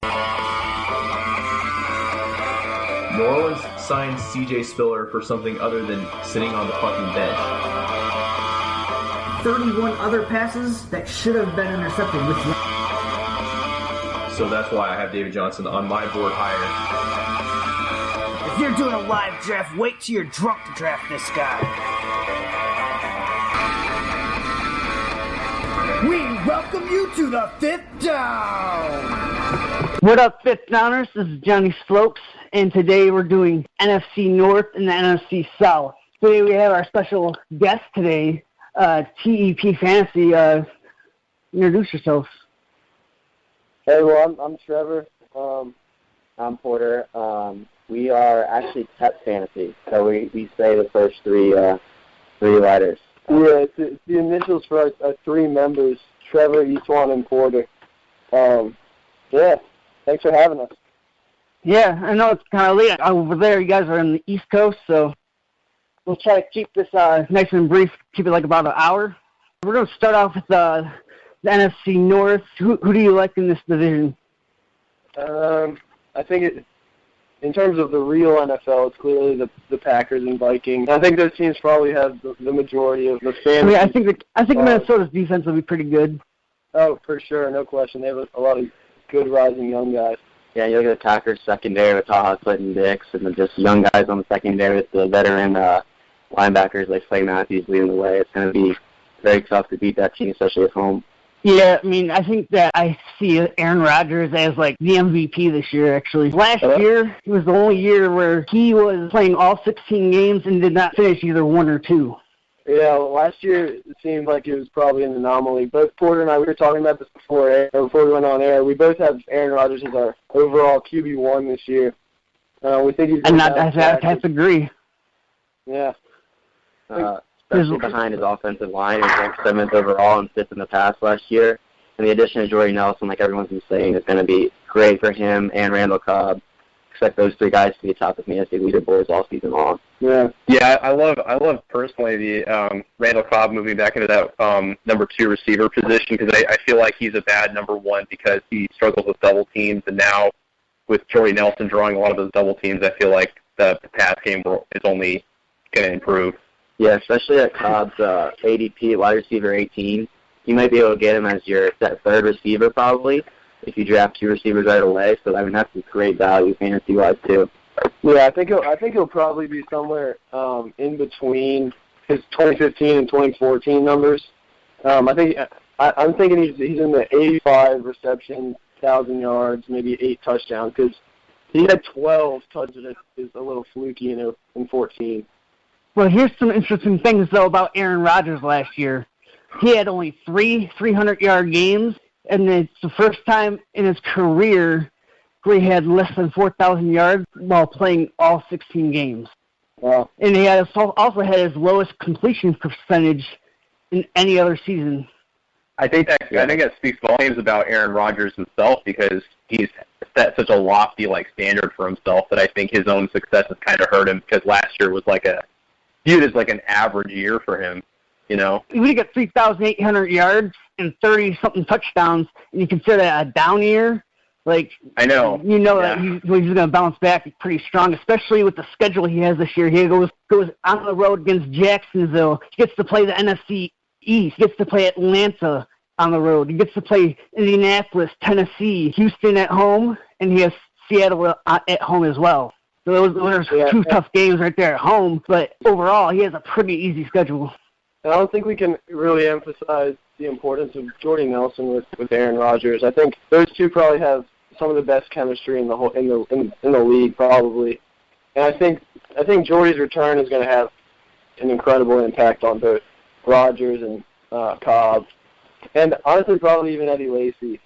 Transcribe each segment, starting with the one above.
New Orleans signed C.J. Spiller for something other than sitting on the fucking bench. 31 other passes that should have been intercepted with you. So that's why I have David Johnson on my board higher. If you're doing a live draft, wait till you're drunk to draft this guy. We welcome you to the Fifth Down. What up, Fifth Downers? This is Johnny Slopes, and today we're doing NFC North and the NFC South. Today we have our special guest today, TEPfantasy. Introduce yourselves. Hey, well, I'm Trevor. I'm Porter. We are actually TEPfantasy, so we say the first three letters. Yeah, it's the initials for our three members, Trevor, Eastwan, and Porter. Yeah, thanks for having us. Yeah, I know it's kind of late over there. You guys are on the East Coast, so we'll try to keep this nice and brief, keep it like about an hour. We're going to start off with the NFC North. Who do you like in this division? I think in terms of the real NFL, it's clearly the Packers and Vikings. I think those teams probably have the majority of the fans. Yeah, I think Minnesota's defense will be pretty good. Oh, for sure, no question. They have a lot of good rising young guys. Yeah, you look at the Packers secondary with Taha Clinton Dix, and then just young guys on the secondary with the veteran linebackers like Clay Matthews leading the way. It's going to be very tough to beat that team, especially at home. Yeah, I mean, I think that I see Aaron Rodgers as, like, the MVP this year, actually. Last year, it was the only year where he was playing all 16 games and did not finish either one or two. Yeah, last year it seemed like it was probably an anomaly. Both Porter and I, we were talking about this before we went on air. We both have Aaron Rodgers as our overall QB1 this year. We think he's going to have to agree. Yeah. Especially behind his offensive line. He was ranked 7th overall and 5th in the pass last year. And the addition of Jordy Nelson, like everyone's been saying, is going to be great for him and Randall Cobb. Expect those three guys to be atop of fantasy leaderboards all season long. Yeah, I love personally the Randall Cobb moving back into that number 2 receiver position because I feel like he's a bad number 1 because he struggles with double teams, and now with Jordy Nelson drawing a lot of those double teams, I feel like the pass game is only going to improve. Yeah, especially at Cobb's ADP at wide receiver 18. You might be able to get him as your third receiver probably if you draft 2 receivers right away. So I mean that's a great value fantasy-wise too. Yeah, I think he'll probably be somewhere in between his 2015 and 2014 numbers. I'm thinking he's in the 85 reception, 1,000 yards, maybe 8 touchdowns because he had 12 touchdowns. Is a little fluky in 14. Well, here's some interesting things, though, about Aaron Rodgers last year. He had only 3 300-yard games, and it's the first time in his career where he had less than 4,000 yards while playing all 16 games. Wow. And he also had his lowest completion percentage in any other season. I think that speaks volumes about Aaron Rodgers himself because he's set such a lofty standard for himself that I think his own success has kind of hurt him because last year was viewed as an average year for him, you know. When you get 3,800 yards and 30-something touchdowns, and you consider that a down year, I know. You know that he's going to bounce back pretty strong, especially with the schedule he has this year. He goes on the road against Jacksonville. He gets to play the NFC East. He gets to play Atlanta on the road. He gets to play Indianapolis, Tennessee, Houston at home, and he has Seattle at home as well. So those are 2 tough games right there at home, but overall he has a pretty easy schedule. I don't think we can really emphasize the importance of Jordy Nelson with Aaron Rodgers. I think those two probably have some of the best chemistry in the league probably, and I think Jordy's return is going to have an incredible impact on both Rodgers and Cobb, and honestly probably even Eddie Lacy.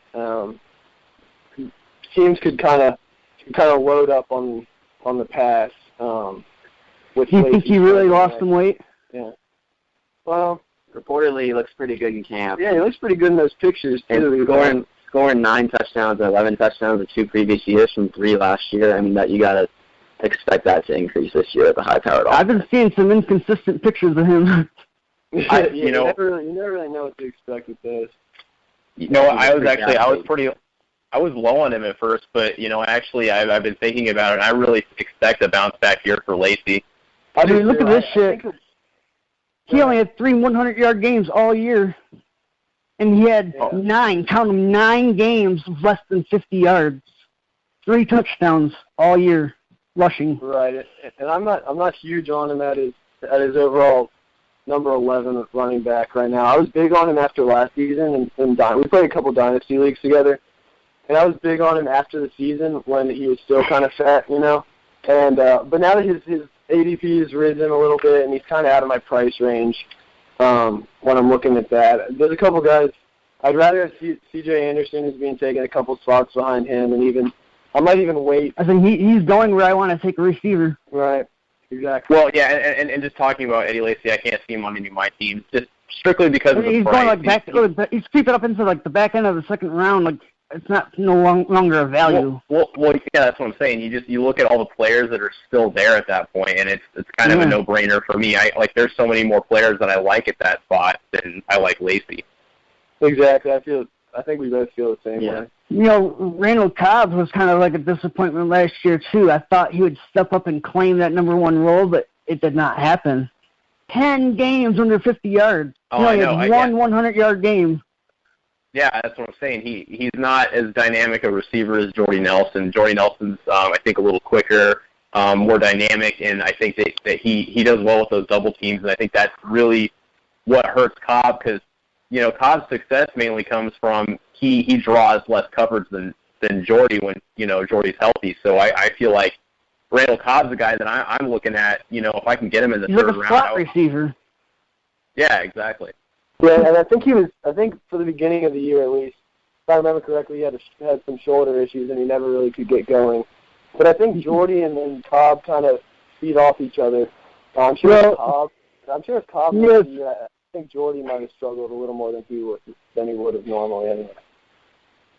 Teams could kind of load up on the pass. With you think he really lost some weight? Yeah. Well, reportedly he looks pretty good in camp. Yeah, he looks pretty good in those pictures too. Scoring 9 touchdowns and 11 touchdowns the 2 previous years from 3 last year. I mean, that you gotta expect that to increase this year at the high-powered offense. I've been seeing some inconsistent pictures of him. You never really know what to expect with this. You know, I was I was low on him at first, but, actually I've been thinking about it, and I really expect a bounce back here for Lacey. I mean, look at this shit. He only had 3 100-yard games all year, and he had 9 games of less than 50 yards. 3 touchdowns all year rushing. Right, and I'm not huge on him at his overall number 11 running back right now. I was big on him after last season, and we played a couple dynasty leagues together, and I was big on him after the season when he was still kind of fat, And but now that his ADP has risen a little bit, and he's kind of out of my price range when I'm looking at that. There's a couple guys I'd rather have C.J. Anderson, who's being taken a couple spots behind him, and I might even wait. I think he's going where I want to take a receiver. Right. Exactly. Well, yeah, and just talking about Eddie Lacy, I can't see him on any of my teams, just strictly because of the he's price. Going he's creeping up into the back end of the second round. It's no longer a value. Well, yeah, that's what I'm saying. You look at all the players that are still there at that point, and it's kind of a no-brainer for me. There's so many more players that I like at that spot than I like Lacy. Exactly. I think we both feel the same way. Randall Cobb was kind of like a disappointment last year, too. I thought he would step up and claim that number 1 role, but it did not happen. 10 games under 50 yards. Oh, he had one 100-yard game. Yeah, that's what I'm saying. He's not as dynamic a receiver as Jordy Nelson. Jordy Nelson's, I think, a little quicker, more dynamic, and I think that he does well with those double teams, and I think that's really what hurts Cobb because, Cobb's success mainly comes from he draws less coverage than Jordy when, Jordy's healthy. So I feel like Randall Cobb's the guy that I'm looking at, if I can get him in the third round. He's like a slot receiver. Yeah, exactly. Yeah, and I think for the beginning of the year at least, if I remember correctly, he had some shoulder issues and he never really could get going. But I think Jordy and Cobb kind of feed off each other. I'm sure if Cobb I think Jordy might have struggled a little more than he would have normally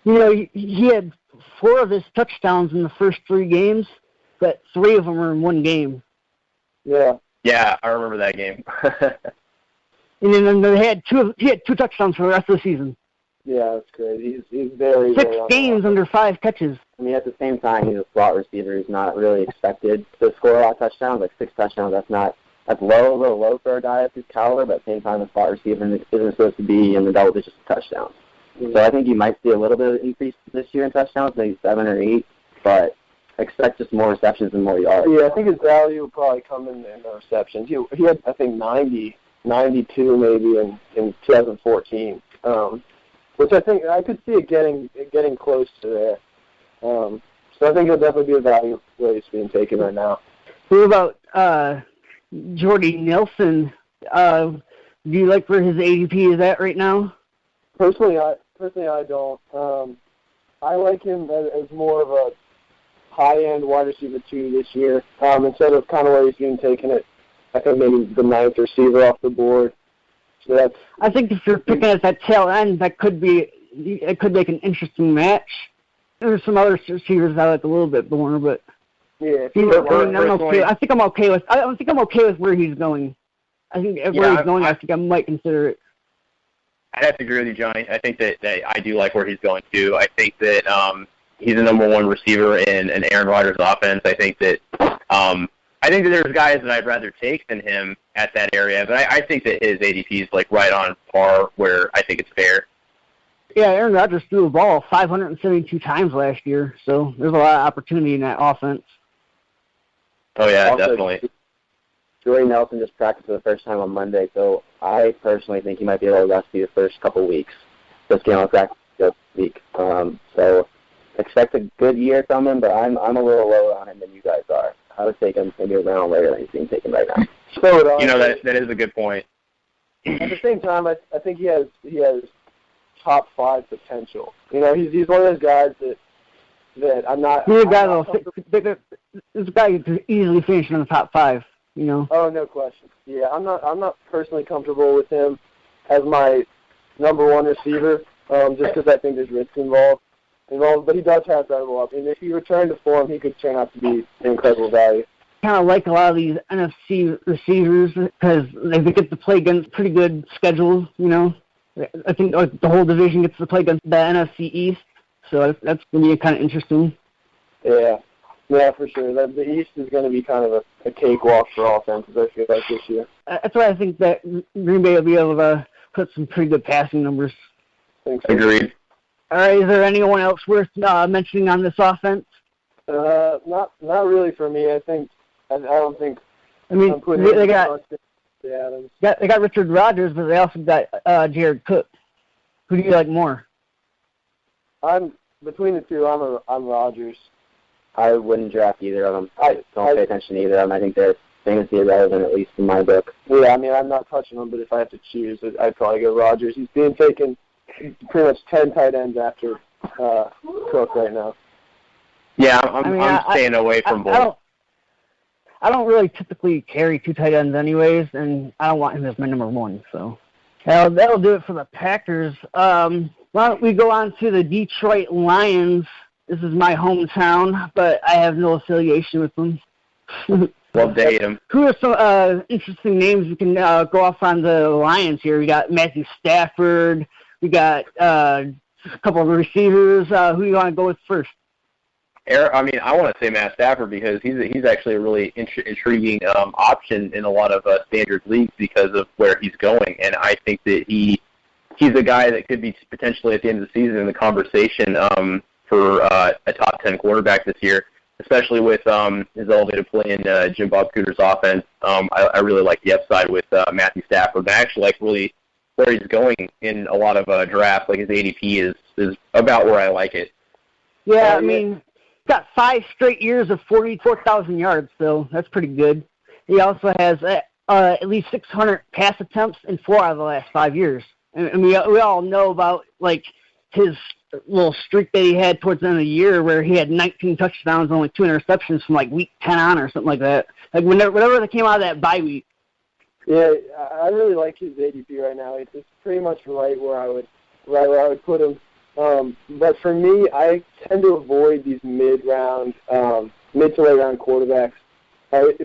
anyway. He had 4 of his touchdowns in the first 3 games, but 3 of them were in 1 game. Yeah. Yeah, I remember that game. And then he had 2 touchdowns for the rest of the season. Yeah, that's great. He's very 6 games under 5 catches. I mean, at the same time, he's a slot receiver. He's not really expected to score a lot of touchdowns. 6 touchdowns, that's low, a little low for a guy of his caliber, but at the same time, the slot receiver isn't supposed to be in the double digits of touchdowns. Mm-hmm. So I think you might see a little bit of increase this year in touchdowns, maybe 7 or 8, but expect just more receptions and more yards. Yeah, I think his value will probably come in the receptions. He had, I think, 92 maybe in 2014, which I think I could see it getting close to there. So I think it'll definitely be a value where he's being taken right now. What about Jordy Nelson? Do you like where his ADP is at right now? Personally, I don't. I like him as more of a high-end wide receiver 2 this year, instead of kind of where he's being taken at, I think maybe the 9th receiver off the board. So I think if you're picking at that tail end, it could make an interesting match. There's some other receivers I like a little bit more, but yeah, I think I'm okay with where he's going. I think where he's going, I think I might consider it. I'd have to agree with you, Johnny. I think that I do like where he's going too. I think that he's the number 1 receiver in an Aaron Rodgers offense. I think that there's guys that I'd rather take than him at that area, but I think that his ADP is right on par where I think it's fair. Yeah, Aaron Rodgers threw the ball 572 times last year, so there's a lot of opportunity in that offense. Oh, yeah, also, definitely. Jordy Nelson just practiced for the first time on Monday, so I personally think he might be able to rest the first couple weeks. This game will practice this week. So expect a good year from him, but I'm a little lower on him than you guys are. I would take him maybe a round later than he's being taken right now. So that is a good point. At the same time, I think he has top 5 potential. He's one of those guys that I'm not. He's a guy this guy could easily finish in the top 5. Oh, no question. Yeah, I'm not personally comfortable with him as my number 1 receiver, just because I think there's risk involved. But he does have incredible up. And if he returned to form, he could turn out to be an incredible value. Kind of like a lot of these NFC receivers because they get to play against pretty good schedules. I think the whole division gets to play against the NFC East, So that's going to be kind of interesting. Yeah, for sure. The East is going to be kind of a cakewalk for offenses, I feel like, this year. That's why I think that Green Bay will be able to put some pretty good passing numbers. Agreed. All right, is there anyone else worth mentioning on this offense? Not really for me. I don't think. I mean, they got Adams. They got Richard Rodgers, but they also got Jared Cook. Who do you like more? I'm between the two. I'm Rodgers. I wouldn't draft either of them. I don't pay attention to either of them. I think they're fantasy irrelevant, at least in my book. Yeah, I mean, I'm not touching them, but if I have to choose, I'd probably go Rodgers. He's being taken pretty much 10 tight ends after Cook right now. Yeah, I'm staying away from both. I don't really typically carry 2 tight ends anyways, and I don't want him as my number 1. So that'll do it for the Packers. Why don't we go on to the Detroit Lions? This is my hometown, but I have no affiliation with them. Love to hate them. Who are some interesting names we can go off on the Lions here? We got Matthew Stafford. We got a couple of receivers. Who do you want to go with first? I mean, I want to say Matt Stafford because he's actually a really intriguing option in a lot of standard leagues because of where he's going, and I think that he's a guy that could be potentially at the end of the season in the conversation for a top 10 quarterback this year, especially with his elevated play in Jim Bob Cooter's offense. I really like the upside with Matthew Stafford. I actually like really where he's going in a lot of drafts. Like his ADP is about where I like it. Yeah, I mean, got 5 straight years of 44,000 yards, so that's pretty good. He also has at least 600 pass attempts in 4 out of the last 5 years. And we all know about, like, his little streak that he had towards the end of the year where he had 19 touchdowns, only 2 interceptions from, like, week 10 on or something like that. Like, whenever they came out of that bye week. Yeah, I really like his ADP right now. It's pretty much right where I would put him. But for me, I tend to avoid these mid to late round quarterbacks.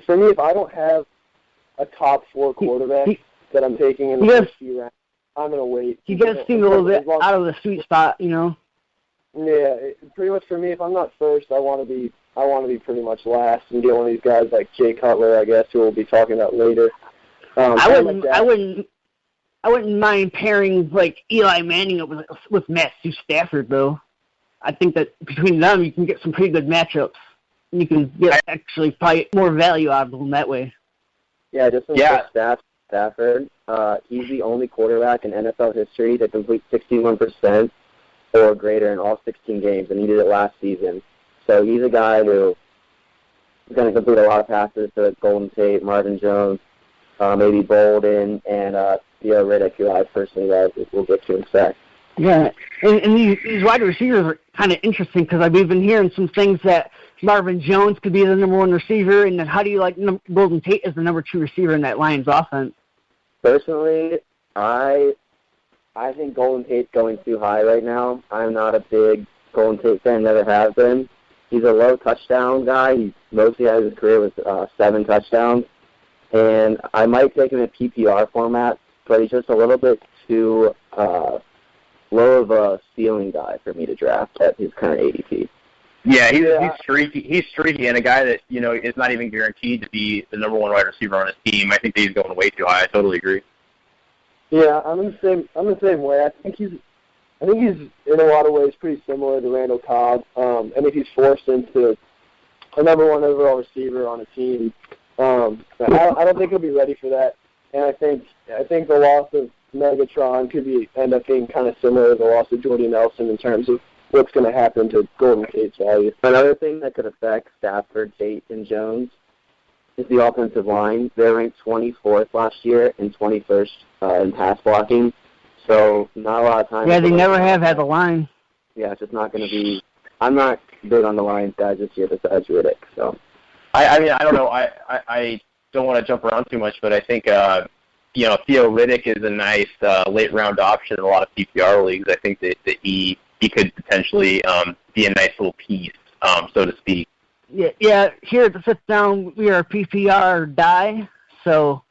For me, if I don't have a top 4 quarterback that I'm taking in the first few rounds, I'm going to wait. He does seem a little bit out of the sweet spot, you know? Yeah, pretty much for me, if I'm not first, I want to be pretty much last and get one of these guys like Jay Cutler, I guess, who we'll be talking about later. I wouldn't mind pairing like Eli Manning up with Matthew Stafford, though. I think that between them, you can get some pretty good matchups. You can get actually probably more value out of them that way. Yeah, just Stafford. He's the only quarterback in NFL history to complete 61% or greater in all 16 games, and he did it last season. So he's a guy who is going to complete a lot of passes to Golden Tate, Marvin Jones, maybe Bolden, and Theo Riddick, who I personally like, we'll get to in a sec. Yeah, and these wide receivers are kind of interesting because we've been hearing some things that Marvin Jones could be the number 1 receiver, and then how do you like Golden Tate as the number 2 receiver in that Lions offense? Personally, I think Golden Tate's going too high right now. I'm not a big Golden Tate fan, never have been. He's a low touchdown guy. He mostly had his career with 7 touchdowns. And I might take him in PPR format, but he's just a little bit too low of a ceiling guy for me to draft at his current ADP. Yeah, he's streaky. He's streaky, and a guy that is not even guaranteed to be the number 1 wide receiver on his team. I think that he's going way too high. I totally agree. Yeah, I'm the same way. I think he's in a lot of ways pretty similar to Randall Cobb. And if he's forced into a number 1 overall receiver on a team, I don't think he'll be ready for that. And I think the loss of Megatron could end up being kind of similar to the loss of Jordy Nelson in terms of what's going to happen to Golden Tate's value. Another thing that could affect Stafford, Tate, and Jones is the offensive line. They ranked 24th last year and 21st in pass blocking. So not a lot of time. Yeah, they never have had the line. Yeah, it's just not going to be. I'm not big on the Lions guys this year besides Riddick. So I mean, I don't know. I don't want to jump around too much, but I think Theo Riddick is a nice late round option in a lot of PPR leagues. I think that he could potentially be a nice little piece, so to speak. Yeah. Here at the Sit Down, we are PPR or die. So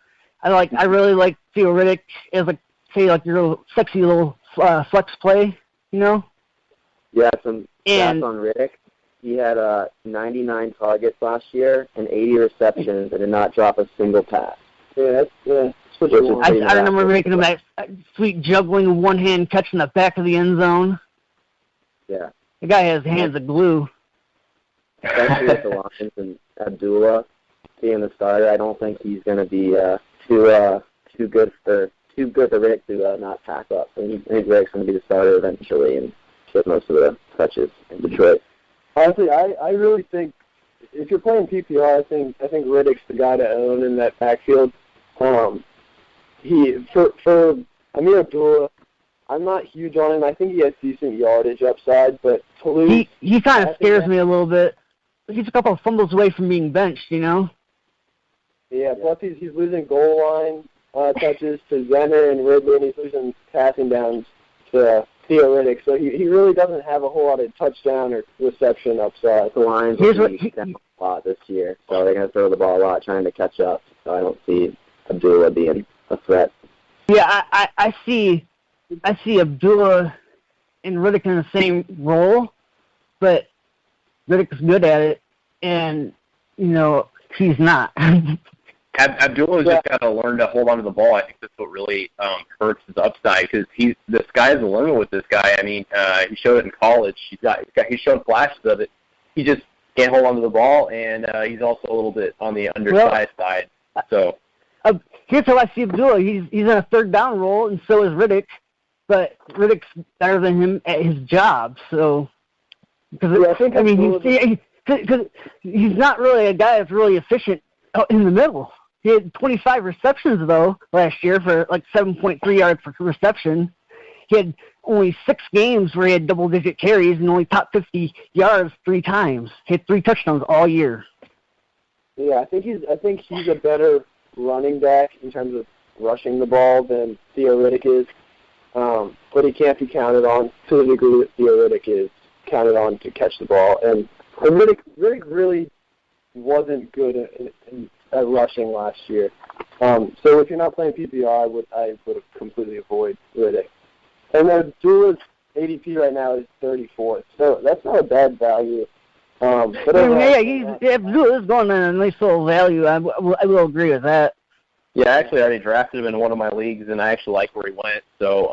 I really like Theo Riddick as your little sexy little flex play. You know. Yeah, some stats on Riddick. He had 99 targets last year and 80 receptions and did not drop a single pass. Yeah, that's I remember making him that sweet juggling one-hand catch in the back of the end zone. Yeah. The guy has hands of glue. Especially with the Lions and Abdullah being the starter, I don't think he's going to be too good for Riddick to not pack up. I think Riddick's going to be the starter eventually and get most of the touches in Detroit. Honestly, I really think if you're playing PPR, I think Riddick's the guy to own in that backfield. For Amir Abdullah, I'm not huge on him. I think he has decent yardage upside, but Toulouse... He kind of scares me a little bit. He's a couple of fumbles away from being benched, you know? Yeah, plus he's losing goal line touches to Zenner and Ridley, and he's losing passing downs to Theo Riddick. So he really doesn't have a whole lot of touchdown or reception upside. The Lions will be down a lot this year, so they're going to throw the ball a lot trying to catch up. So I don't see Abdullah being a threat. Yeah, I see Abdullah and Riddick in the same role, but Riddick's good at it, and, you know, he's not. Abdullah's just got to learn to hold on to the ball. I think that's what really hurts his upside because the sky's the limit with this guy. I mean, he showed it in college. He's shown flashes of it. He just can't hold on to the ball, and he's also a little bit on the undersized side. So here's how I see Abdullah. He's in a third down role, and so is Riddick, but Riddick's better than him at his job. So because he's not really a guy that's really efficient out in the middle. He had 25 receptions, though, last year for like 7.3 yards per reception. He had only 6 games where he had double-digit carries and only top 50 yards 3 times. He had 3 touchdowns all year. Yeah, I think he's a better running back in terms of rushing the ball than Theo Riddick is. But he can't be counted on to the degree that Theo Riddick is counted on to catch the ball. And Riddick really wasn't good at rushing last year. So if you're not playing PPR, I would completely avoid Riddick. And Abdullah's ADP right now is 34th, so that's not a bad value. Abdullah is going in a nice little value. I will agree with that. Yeah, actually, I already drafted him in one of my leagues, and I actually like where he went. So,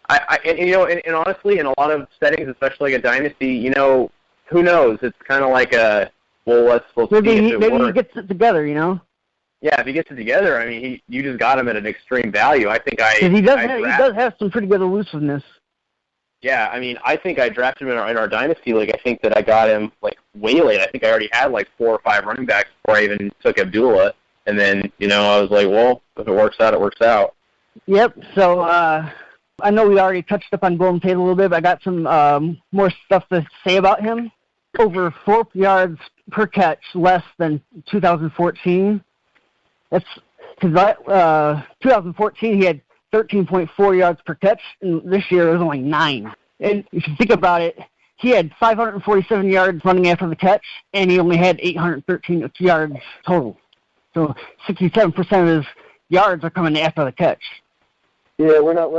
and honestly, in a lot of settings, especially like a dynasty, you know, who knows? It's kind of like let's see if it maybe works. he gets it together, you know. Yeah, if he gets it together, I mean, you just got him at an extreme value. I think he does have some pretty good elusiveness. Yeah, I mean, I think I drafted him in our dynasty league. I think that I got him like way late. I think I already had like 4 or 5 running backs before I even took Abdullah. And then, you know, I was like, well, if it works out, it works out. Yep. So I know we already touched up on Golden Tate a little bit, but I got some more stuff to say about him. Over 4 yards per catch less than 2014. That's because 2014 he had 13.4 yards per catch, and this year it was only 9. And if you think about it, he had 547 yards running after the catch, and he only had 813 yards total. So 67% of his yards are coming after the catch. Yeah, we're not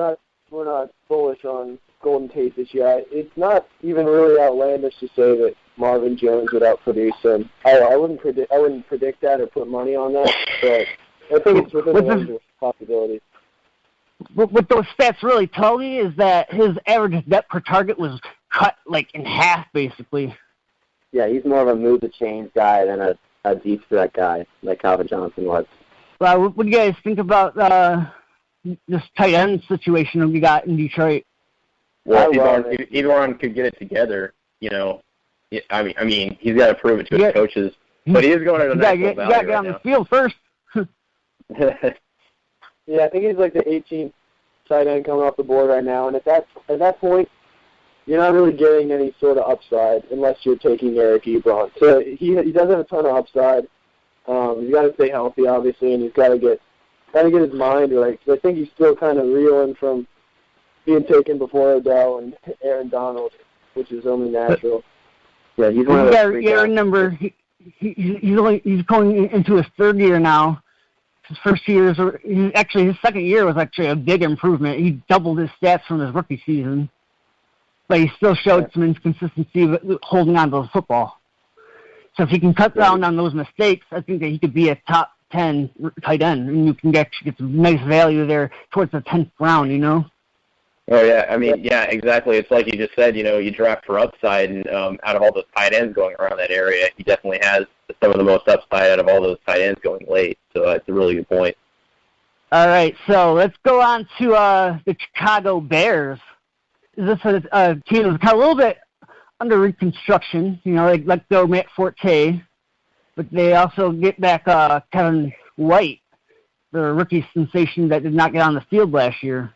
bullish on Golden Tate this year. It's not even really outlandish to say that Marvin Jones would outproduce him. I wouldn't predict that or put money on that, but I think it's within the range of possibilities. What those stats really tell me is that his average depth per target was cut like in half, basically. Yeah, he's more of a move the chains guy than a deep threat guy like Calvin Johnson was. What do you guys think about this tight end situation we got in Detroit? Well, if Ebron could get it together, you know, I mean, he's got to prove it to his coaches. But he is going at a nice level. You got to get on the field first. Yeah, I think he's like the 18th tight end coming off the board right now, and at that point, you're not really getting any sort of upside unless you're taking Eric Ebron. So he does have a ton of upside. He's got to stay healthy, obviously, and he's got to get his mind right. Because I think he's still kind of reeling from being taken before Odell and Aaron Donald, which is only natural. Yeah, he's one of those three guys. Remember, he's going into his 3rd year now. His first year his 2nd year was actually a big improvement. He doubled his stats from his rookie season. but he still showed some inconsistency holding on to the football. So if he can cut down on those mistakes, I think that he could be a top 10 tight end, and you can actually get some nice value there towards the 10th round, you know? Oh, yeah. I mean, yeah, exactly. It's like you just said, you know, you draft for upside, and out of all those tight ends going around that area, he definitely has some of the most upside out of all those tight ends going late. So that's a really good point. All right, so let's go on to the Chicago Bears. This is a team that's kind of a little bit under reconstruction. You know, they let go Matt Forte, but they also get back Kevin White, the rookie sensation that did not get on the field last year.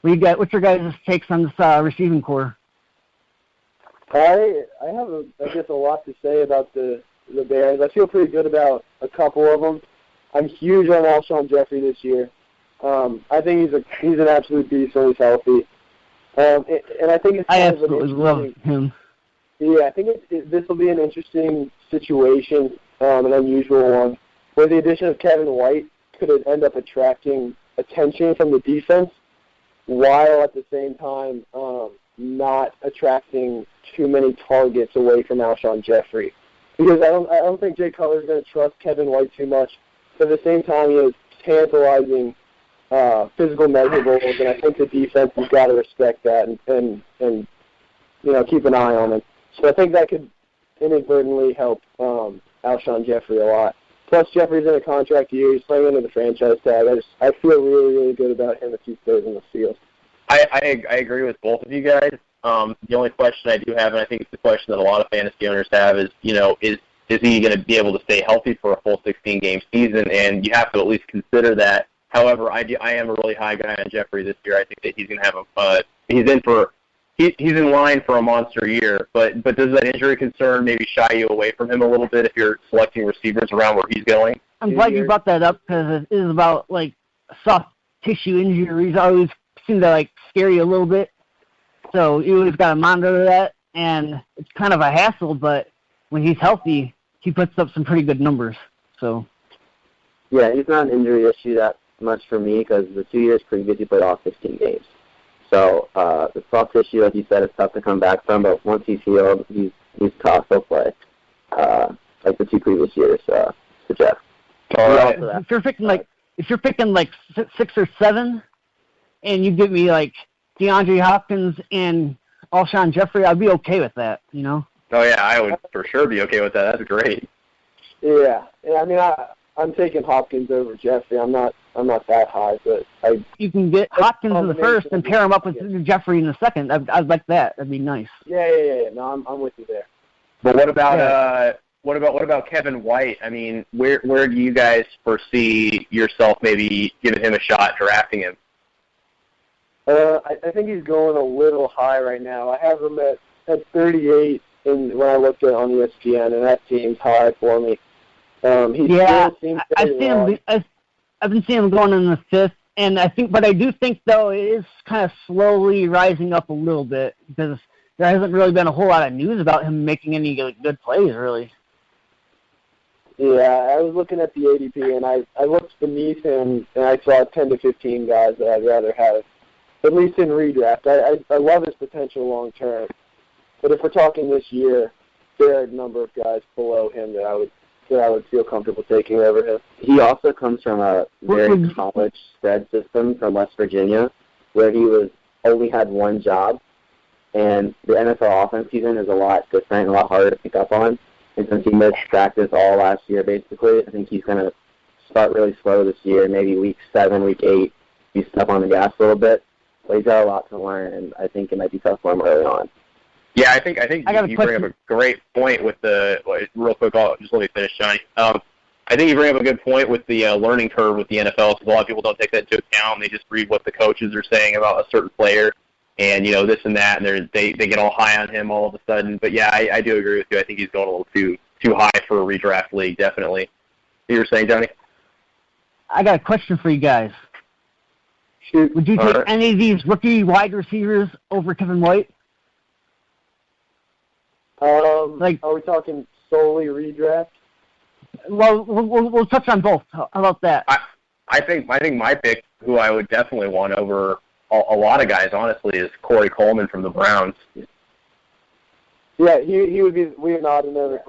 What's your guys' takes on this receiving core? I have, I guess, a lot to say about the Bears. I feel pretty good about a couple of them. I'm huge on Alshon Jeffrey this year. I think he's an absolute beast when he's healthy. And I think it's I absolutely love him. Yeah, I think this will be an interesting situation, an unusual one, where the addition of Kevin White could end up attracting attention from the defense, while at the same time not attracting too many targets away from Alshon Jeffrey. Because I don't think Jay Cutler is going to trust Kevin White too much. But at the same time, he has tantalizing physical measurables, and I think the defense has got to respect that and you know, keep an eye on him. So I think that could inadvertently help Alshon Jeffrey a lot. Plus, Jeffrey's in a contract year. He's playing under the franchise tag. I feel really, really good about him if he stays in the field. I agree with both of you guys. The only question I do have, and I think it's the question that a lot of fantasy owners have, is, you know, is he going to be able to stay healthy for a full 16-game season? And you have to at least consider that. However, I am a really high guy on Jeffrey this year. I think that he's going to have he's in line for a monster year. But does that injury concern maybe shy you away from him a little bit if you're selecting receivers around where he's going? I'm glad you brought that up because it is about, like, soft tissue injuries always seem to, like, scare you a little bit. So you always got to monitor that, and it's kind of a hassle, but when he's healthy, he puts up some pretty good numbers. So yeah, he's not an injury issue that much for me because the 2 years previous he played all 16 games. So the soft tissue, like you said, is tough to come back from, but once he's healed, he's tough. He'll play like the 2 previous years suggest. Right. If you're picking like 6 or 7, and you give me like DeAndre Hopkins and Alshon Jeffrey, I'd be okay with that. You know. Oh yeah, I would for sure be okay with that. That's great. Yeah. I mean, I'm taking Hopkins over Jeffrey. I'm not that high, but you can get Hopkins in the first and pair him up with Jeffrey in the second. I'd like that. That'd be nice. Yeah. No, I'm with you there. But what about Kevin White? I mean, where do you guys foresee yourself maybe giving him a shot, drafting him? I think he's going a little high right now. I have him at 38 when I looked at on ESPN, and that seems high for me. I've been seeing him going in the 5th, and I do think though it is kind of slowly rising up a little bit because there hasn't really been a whole lot of news about him making any good plays, really. Yeah, I was looking at the ADP, and I looked beneath him, and I saw 10 to 15 guys that I'd rather have, at least in redraft. I love his potential long term, but if we're talking this year, there are a number of guys below him that I would feel comfortable taking over him. He also comes from a very college spread system from West Virginia, where he only had one job, and the NFL offense season is a lot different, a lot harder to pick up on. And since he missed practice all last year, basically, I think he's going to start really slow this year. Maybe week 7, week 8, he's step on the gas a little bit. But he's got a lot to learn, and I think it might be tough for him early on. Yeah, I think you bring up a great point with real quick. Just let me finish, Johnny. I think you bring up a good point with the learning curve with the NFL, because a lot of people don't take that into account. They just read what the coaches are saying about a certain player, and this and that, and they get all high on him all of a sudden. But yeah, I do agree with you. I think he's going a little too high for a redraft league, definitely. You were saying, Johnny? I got a question for you guys. Shoot. Would you take any of these rookie wide receivers over Kevin White? Are we talking solely redraft? Well, we'll touch on both. How about that? I think my pick, who I would definitely want over a lot of guys, honestly, is Corey Coleman from the Browns. Yeah, he would be. We're nodding over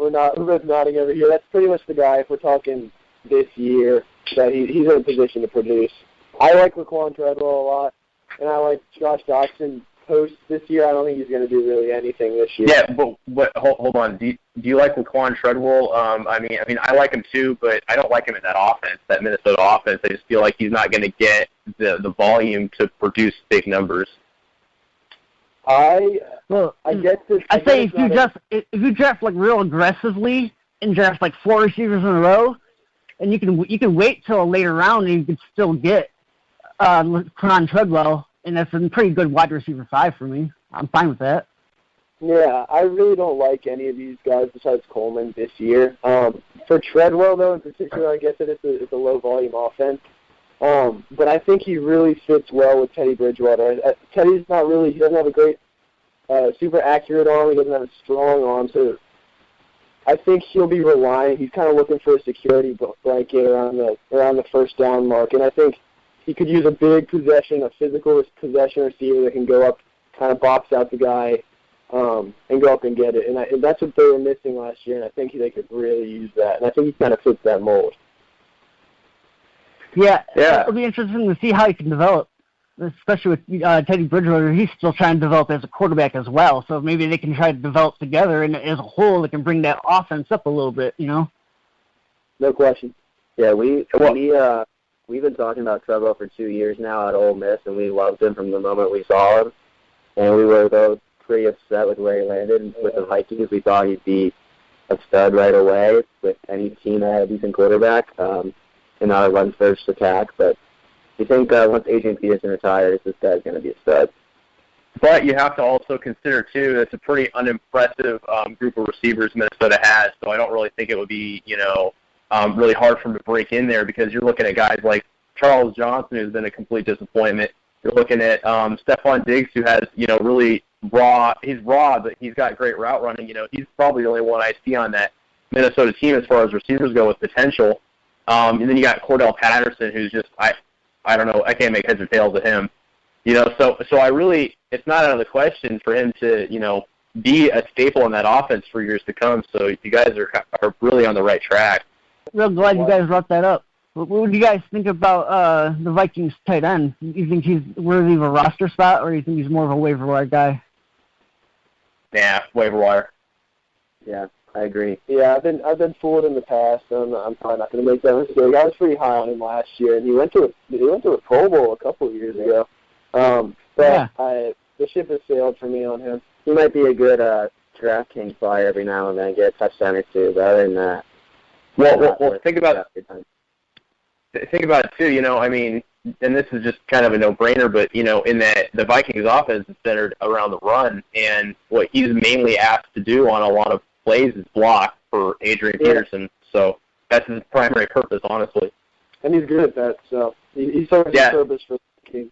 here. That's pretty much the guy. If we're talking this year, that he's in a position to produce. I like Laquan Treadwell a lot, and I like Josh Doctson post this year. I don't think he's going to do really anything this year. Yeah, but hold on. Do you like Laquan Treadwell? I mean, I like him too, but I don't like him in that offense, that Minnesota offense. I just feel like he's not going to get the volume to produce big numbers. I guess I say if you draft like real aggressively and draft like 4 receivers in a row, and you can wait till a later round and you can still get Laquan Treadwell, and that's a pretty good wide receiver 5 for me. I'm fine with that. Yeah, I really don't like any of these guys besides Coleman this year. For Treadwell, though, in particular, I guess it's a low-volume offense. But I think he really fits well with Teddy Bridgewater. Teddy's not really – he doesn't have a great super accurate arm. He doesn't have a strong arm. So I think he'll be relying – he's kind of looking for a security blanket around the first down mark. And I think he could use a big possession, a physical possession receiver that can go up, kind of box out the guy, and go up and get it. And that's what they were missing last year, and I think they could really use that. And I think he kind of fits that mold. Yeah. It'll be interesting to see how he can develop, especially with Teddy Bridgewater. He's still trying to develop as a quarterback as well, so maybe they can try to develop together, and as a whole, they can bring that offense up a little bit, you know? No question. Yeah, we've been talking about Treadwell for 2 years now at Ole Miss, and we loved him from the moment we saw him. And we were both pretty upset with where he landed with the Vikings. We thought he'd be a stud right away with any team that had a decent quarterback, and not a run-first attack. But you think once Adrian Peterson retires, this guy's going to be a stud. But you have to also consider, too, that's a pretty unimpressive group of receivers Minnesota has, so I don't really think it would be, really hard for him to break in there, because you're looking at guys like Charles Johnson, who's been a complete disappointment. You're looking at Stephon Diggs, who has, really he's raw, but he's got great route running. He's probably the only one I see on that Minnesota team as far as receivers go with potential. And then you got Cordell Patterson, who's just, I don't know, I can't make heads or tails of him. So I really, it's not out of the question for him to, be a staple in that offense for years to come. So you guys are really on the right track. Real glad you guys brought that up. What do you guys think about the Vikings tight end? You think he's worthy of a roster spot, or do you think he's more of a waiver wire guy? Yeah, waiver wire. Yeah, I agree. Yeah, I've been fooled in the past, and I'm probably not going to make that mistake. I was pretty high on him last year, and he went to a Pro Bowl a couple of years ago. The ship has sailed for me on him. He might be a good DraftKings flyer every now and then, get a touchdown or two, but other than that. Well, think about it too. I mean, and this is just kind of a no-brainer, but in that the Vikings offense is centered around the run, and what he's mainly asked to do on a lot of plays is block for Adrian Peterson. So that's his primary purpose, honestly. And he's good at that. So he serves his purpose for the Kings.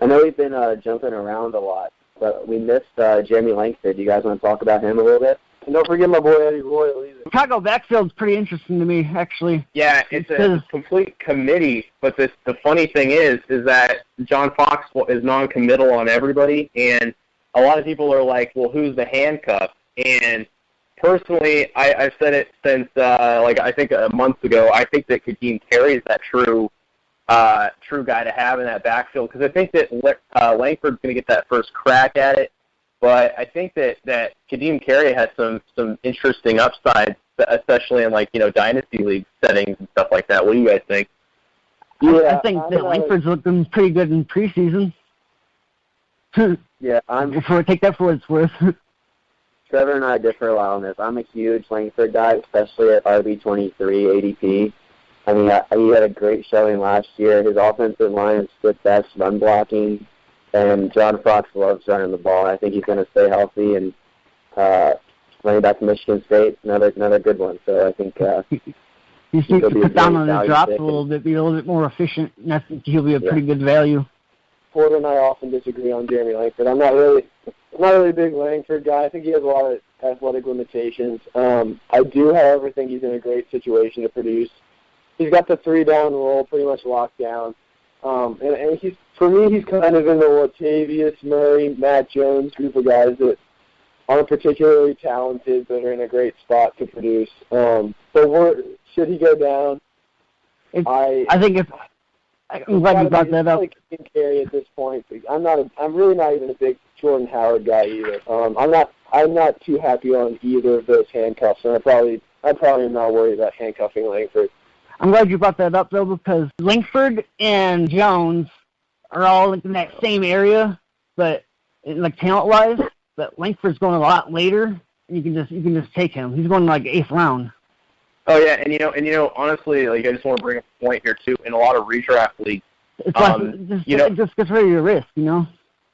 I know we've been jumping around a lot, but we missed Jeremy Langford. Do you guys want to talk about him a little bit? And don't forget my boy Eddie Royal either. Chicago backfield's pretty interesting to me, actually. Yeah, it's a complete committee. But the funny thing is that John Fox is non-committal on everybody, and a lot of people are like, well, who's the handcuff? And personally, I've said it since, I think a month ago, I think that Kadeem Carey is that true guy to have in that backfield, because I think that Langford's going to get that first crack at it. But I think that Kadeem Carey has some interesting upsides, especially in dynasty league settings and stuff like that. What do you guys think? Yeah, I think that Langford's looking pretty good in preseason. Yeah, take that for what it's worth. Trevor and I differ a lot on this. I'm a huge Langford guy, especially at RB23 ADP. I mean, he had a great showing last year. His offensive line is fifth best run blocking. And John Fox loves running the ball. I think he's going to stay healthy. And running back to Michigan State, another good one. So I think he needs to put down on the drops a little bit, be a little bit more efficient, and I think he'll be a pretty good value. Porter and I often disagree on Jeremy Langford. I'm not really a big Langford guy. I think he has a lot of athletic limitations. I do, however, think he's in a great situation to produce. He's got the 3-down role pretty much locked down. And for me, he's kind of in the Latavius Murray, Matt Jones group of guys that aren't particularly talented but are in a great spot to produce. But should he go down? I think I'm glad you brought that up. Like Carey at this point. I'm really not even a big Jordan Howard guy either. I'm not too happy on either of those handcuffs, and I probably am not worried about handcuffing Langford. I'm glad you brought that up though, because Langford and Jones are all in that same area, but like talent-wise. But Langford's going a lot later, and you can just take him. He's going like 8th round. Oh yeah, and you know, honestly, like I just want to bring up a point here too. In a lot of redraft leagues, it's like just gets rid of your risk, you know.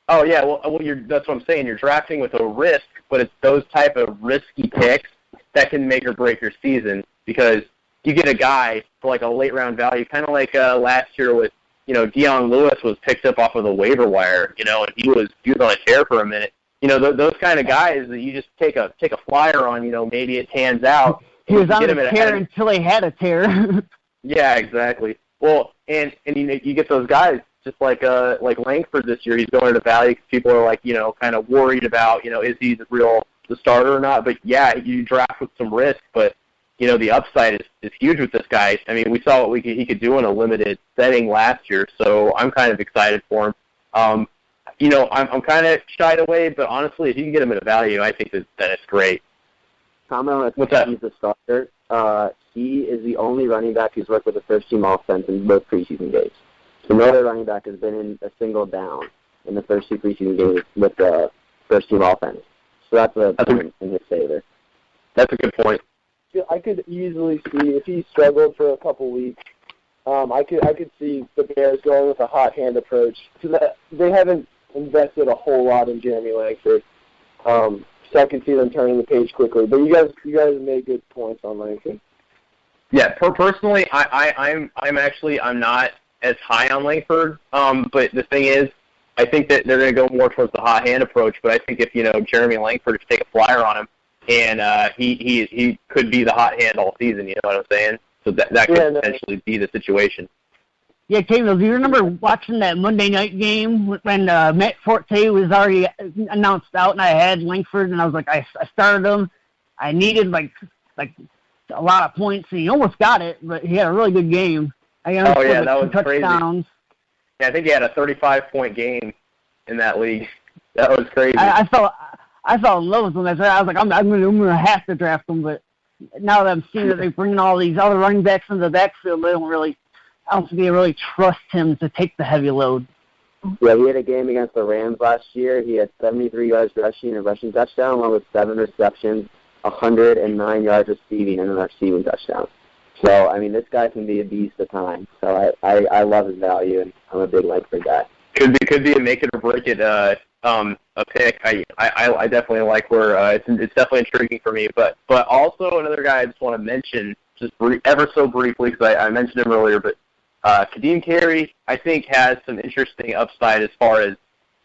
Oh yeah, well, that's what I'm saying. You're drafting with a risk, but it's those type of risky picks that can make or break your season because you get a guy for like a late round value, kind of like last year with Deion Lewis was picked up off of the waiver wire, and he was on a tear for a minute. Those kind of guys that you just take a flyer on, maybe it pans out. He was on a tear until he had a tear. Yeah, exactly. Well, and you get those guys just like Langford this year. He's going to value because people are like, kind of worried about, is he the starter or not? But yeah, you draft with some risk, but the upside is huge with this guy. I mean, we saw what he could do in a limited setting last year, so I'm kind of excited for him. I'm kind of shied away, but honestly, if you can get him at a value, I think that it's great. Comment on What's that? He's the starter. He is the only running back who's worked with a first-team offense in both preseason games. So no other running back has been in a single down in the first 2 preseason games with the first-team offense. So that's a point in his favor. That's a good point. I could easily see if he struggled for a couple weeks. I could see the Bears going with a hot hand approach. They haven't invested a whole lot in Jeremy Langford. So I can see them turning the page quickly. But you guys made good points on Langford. Yeah, personally, I'm not as high on Langford. But the thing is, I think that they're going to go more towards the hot hand approach. But I think if Jeremy Langford could take a flyer on him, and he could be the hot hand all season. You know what I'm saying? So that could potentially be the situation. Yeah, Caleb, do you remember watching that Monday night game when Matt Forte was already announced out, and I had Langford, and I was like, I started him. I needed like a lot of points, and he almost got it, but he had a really good game. That was touchdowns. Crazy. Yeah, I think he had a 35-point game in that league. That was crazy. I fell in love with him. I was like, I'm gonna have to draft him, but now that I'm seeing that they're bringing all these other running backs into the backfield, I don't think they really trust him to take the heavy load. Yeah, he had a game against the Rams last year. He had 73 yards rushing and a rushing touchdown, along with 7 receptions, 109 yards receiving, and a receiving touchdown. So, I mean, this guy can be a beast at times. So I love his value, and I'm a big Langford guy. Could be a make it or break it a pick. I definitely like where it's definitely intriguing for me. But also another guy I just want to mention just ever so briefly because I mentioned him earlier, but Kadeem Carey, I think, has some interesting upside as far as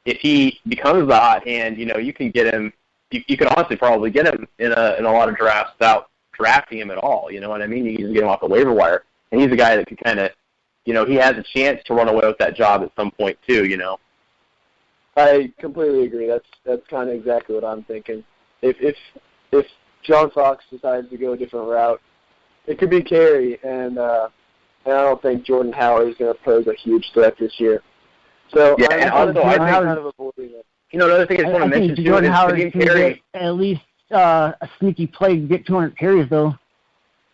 if he becomes the hot hand, you can get him. You could honestly probably get him in a lot of drafts without drafting him at all. You know what I mean? You can just get him off the waiver wire, and he's a guy that could kind of, he has a chance to run away with that job at some point too. I completely agree. That's kind of exactly what I'm thinking. If John Fox decides to go a different route, it could be Carey, and I don't think Jordan Howard is going to pose a huge threat this year. So yeah, and also I think kind of avoiding it. Another thing I just want to mention too Jordan is Howard Kadeem can Carey. get at least a sneaky play to get 200 carries though.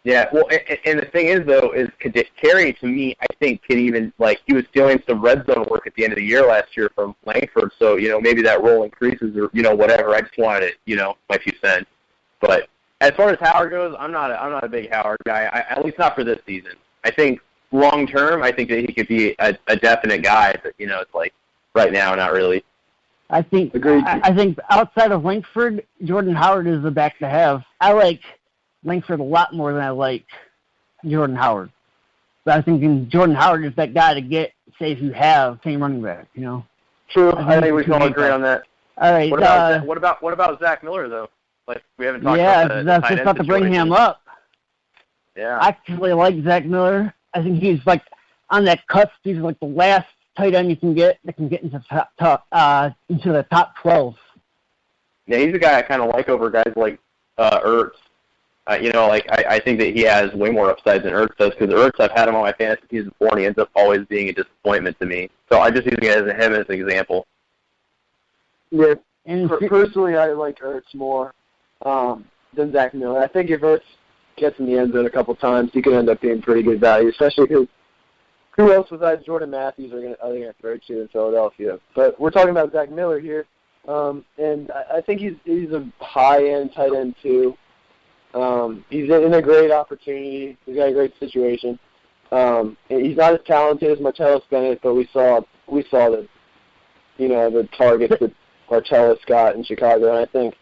Yeah, well, and the thing is, though, is Carey, to me, I think could even, he was stealing some red zone work at the end of the year last year from Langford, so, maybe that role increases or, whatever. I just wanted it, my 2 cents. But as far as Howard goes, I'm not a big Howard guy, at least not for this season. I think long term, I think that he could be a definite guy, but, it's like right now, not really. I think outside of Langford, Jordan Howard is the back to have. I like Langford a lot more than I like Jordan Howard. But I think Jordan Howard is that guy to get, say, if you have same running back, True. I think we can all agree on that. All right. What about Zach Miller, though? We haven't talked about the that's just about to bring him up. Yeah. I actually like Zach Miller. I think he's on that cusp. He's like the last tight end you can get that can get into the top 12. Yeah, he's a guy I kind of like over guys like Ertz. I think that he has way more upside than Ertz does, because Ertz, I've had him on my fantasy season before, and he ends up always being a disappointment to me. So I'm just using him as an example. Yeah, And personally, I like Ertz more than Zach Miller. I think if Ertz gets in the end zone a couple times, he could end up being pretty good value, especially because who else besides Jordan Matthews are going to throw to in Philadelphia? But we're talking about Zach Miller here, and I think he's a high-end tight end too. He's in a great opportunity. He's got a great situation. He's not as talented as Martellus Bennett, but we saw the targets that Martellus got in Chicago, and I think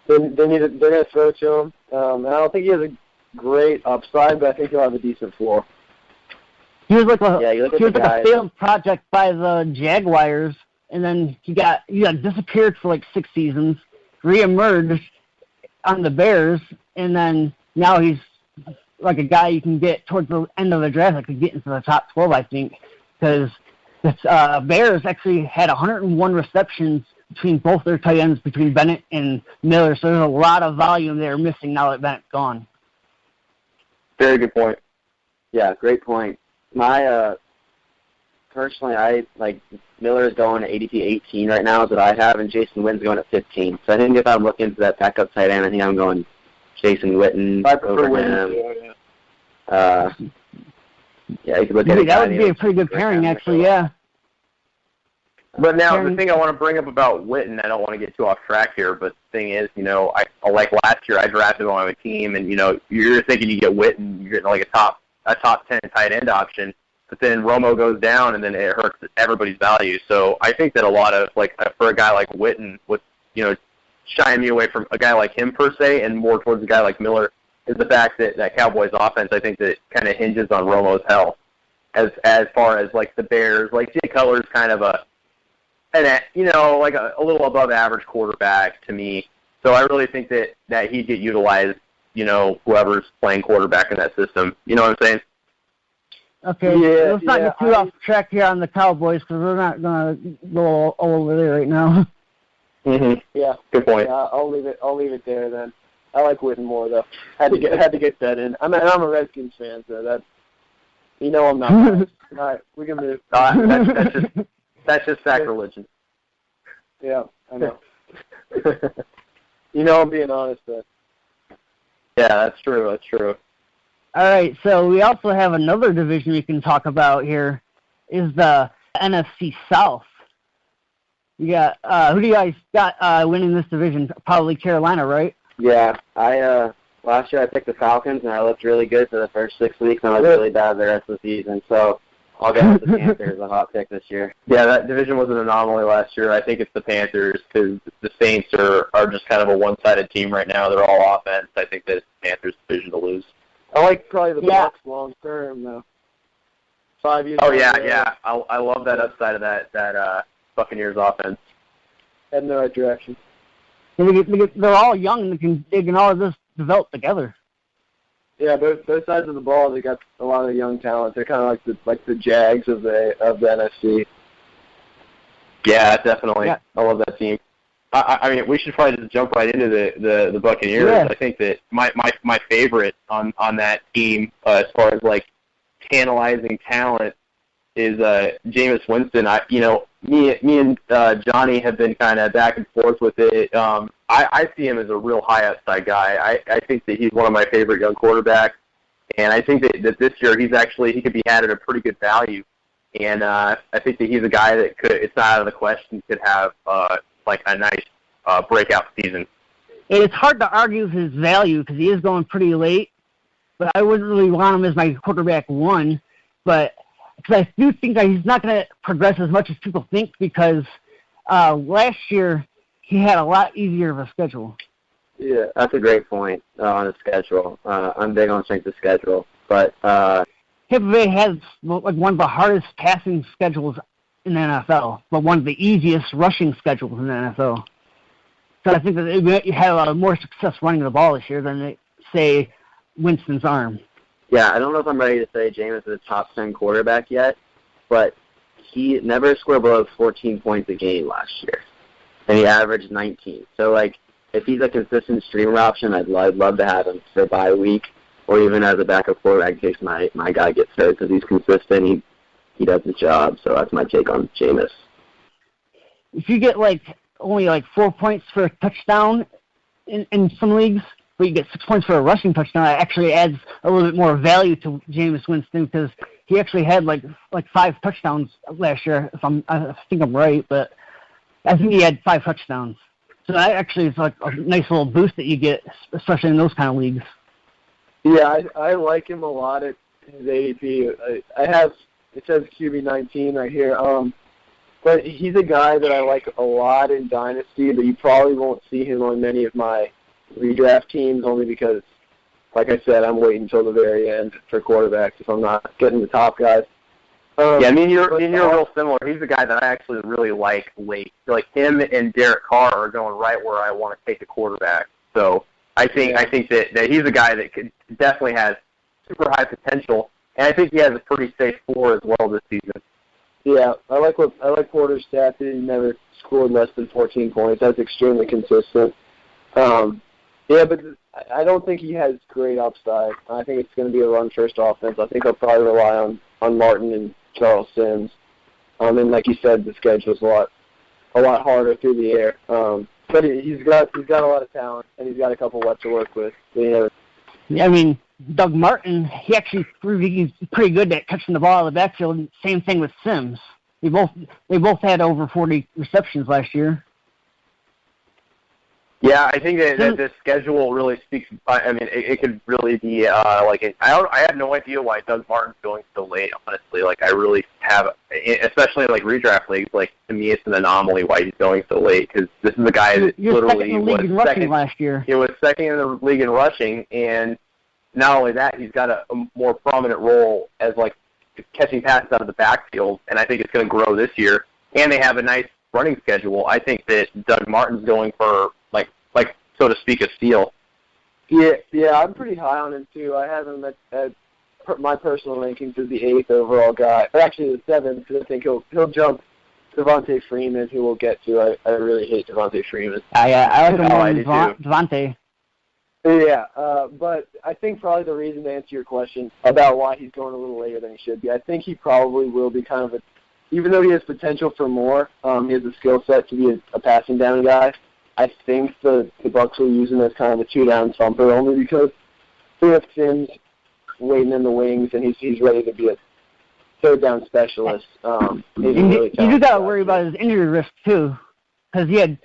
they're going to throw to him. And I don't think he has a great upside, but I think he'll have a decent floor. he was like a failed project by the Jaguars, and then he got disappeared for like 6 seasons, reemerged on the Bears, and then now he's like a guy you can get towards the end of the draft that could get into the top 12, I think, because the Bears actually had 101 receptions between both their tight ends, between Bennett and Miller, so there's a lot of volume they're missing now that Bennett's gone. Very good point. Yeah, great point. Personally, I like Miller is going to ADP 18 right now is what I have, and Jason Witten's going at 15. So I think if I'm looking for that backup tight end, I think I'm going Jason Witten over him. You could look at that would be a pretty good pairing, actually, yeah. But now, the thing I want to bring up about Witten, I don't want to get too off track here, but the thing is, I like last year, I drafted him on my team, and, you're thinking you get Witten, you're getting like a top 10 tight end option, but then Romo goes down, and then it hurts everybody's value. So I think that a lot of, for a guy like Witten, with, shying me away from a guy like him per se, and more towards a guy like Miller, is the fact that Cowboys offense, I think that kind of hinges on Romo's health. As far as, the Bears, Jay Cutler's kind of a little above average quarterback to me. So I really think that he'd get utilized, whoever's playing quarterback in that system. You know what I'm saying? Okay, let's not get too off track here on the Cowboys, because we're not going to go all over there right now. Mm-hmm. Yeah. Good point. Yeah, I'll leave it there then. I like Witten more though. Had to get that in. I'm a Redskins fan, so that's I'm not. All right, we can move. That's just sacrilegious. Yeah, I know. I'm being honest though. Yeah, that's true. That's true. All right, so we also have another division we can talk about here, is the NFC South. You got who do you guys got winning this division? Probably Carolina, right? Yeah, last year I picked the Falcons, and I looked really good for the first 6 weeks, and I looked really bad the rest of the season. So I'll go with the Panthers, a hot pick this year. Yeah, that division was an anomaly last year. I think it's the Panthers, because the Saints are just kind of a one-sided team right now. They're all offense. I think that it's the Panthers' division to lose. I like probably the Bucs long term though. 5 years. Oh yeah. I love that upside of that Buccaneers offense. Heading in the right direction. They're all young and they can all just develop together. Yeah, both sides of the ball, they got a lot of young talent. They're kind of like the Jags of the NFC. Yeah, definitely. Yeah. I love that team. I mean, we should probably just jump right into the Buccaneers. Yeah. I think that my favorite on that team, as far as tantalizing talent, is Jameis Winston. Me and Johnny have been kind of back and forth with it. I see him as a real high upside guy. I think that he's one of my favorite young quarterbacks, and I think that this year he could be had at a pretty good value. And I think that he's a guy that it's not out of the question, could have a nice breakout season. It's hard to argue his value because he is going pretty late, but I wouldn't really want him as my quarterback one. But because I do think that he's not going to progress as much as people think, because last year he had a lot easier of a schedule. Yeah, that's a great point on the schedule. I'm big on strength of schedule, but Tampa Bay has one of the hardest passing schedules in the NFL, but one of the easiest rushing schedules in the NFL. So I think that you have more success running the ball this year than, say, Winston's arm. Yeah, I don't know if I'm ready to say Jameis is a top 10 quarterback yet, but he never scored below 14 points a game last year, and he averaged 19. So, like, if he's a consistent streamer option, I'd love to have him for a bye week, or even as a backup quarterback in case my guy gets hurt, because he's consistent. He does his job, so that's my take on Jameis. If you get, only 4 points for a touchdown in some leagues, but you get 6 points for a rushing touchdown, it actually adds a little bit more value to Jameis Winston, because he actually had, 5 touchdowns last year, I think I'm right, but I think he had 5 touchdowns. So that actually is, a nice little boost that you get, especially in those kind of leagues. Yeah, I like him a lot at his ADP. It says QB19 right here. But he's a guy that I like a lot in Dynasty, but you probably won't see him on many of my redraft teams, only because, like I said, I'm waiting until the very end for quarterbacks if I'm not getting the top guys. Yeah, you're real similar. He's a guy that I actually really like late. Like him and Derek Carr are going right where I want to take the quarterback. So I think that he's a guy that definitely has super high potential, and I think he has a pretty safe floor as well this season. Yeah, I like Porter's stat that he never scored less than 14 points. That's extremely consistent. Yeah, but I don't think he has great upside. I think it's going to be a run-first offense. I think I'll probably rely on Martin and Charles Sims. And like you said, the schedule's a lot harder through the air. But he's got a lot of talent, and he's got a couple left to work with. Yeah, Doug Martin, he actually proved he's pretty good at catching the ball out of the backfield. Same thing with Sims. They both had over 40 receptions last year. Yeah, I think that the schedule really speaks. It could really be I have no idea why Doug Martin's going so late. Honestly, I really have, especially redraft leagues. To me, it's an anomaly why he's going so late, because this is a guy that literally was second last year. He was second in the league in rushing, and not only that, he's got a more prominent role as catching passes out of the backfield, and I think it's going to grow this year. And they have a nice running schedule. I think that Doug Martin's going for so to speak, a steal. Yeah, I'm pretty high on him too. I have him at my personal rankings as the 8th overall guy, or actually the 7th, because I think he'll jump Devontae Freeman, who we'll get to. I really hate Devontae Freeman. I like him more than Devontae. Yeah, but I think probably the reason to answer your question about why he's going a little later than he should be, I think he probably will be kind of even though he has potential for more, he has a skill set to be a passing down guy. I think the Bucs will use him as kind of a 2-down thumper, only because they have Sims waiting in the wings, and he's ready to be a 3rd-down specialist. You do got to worry about his injury risk, too, because he had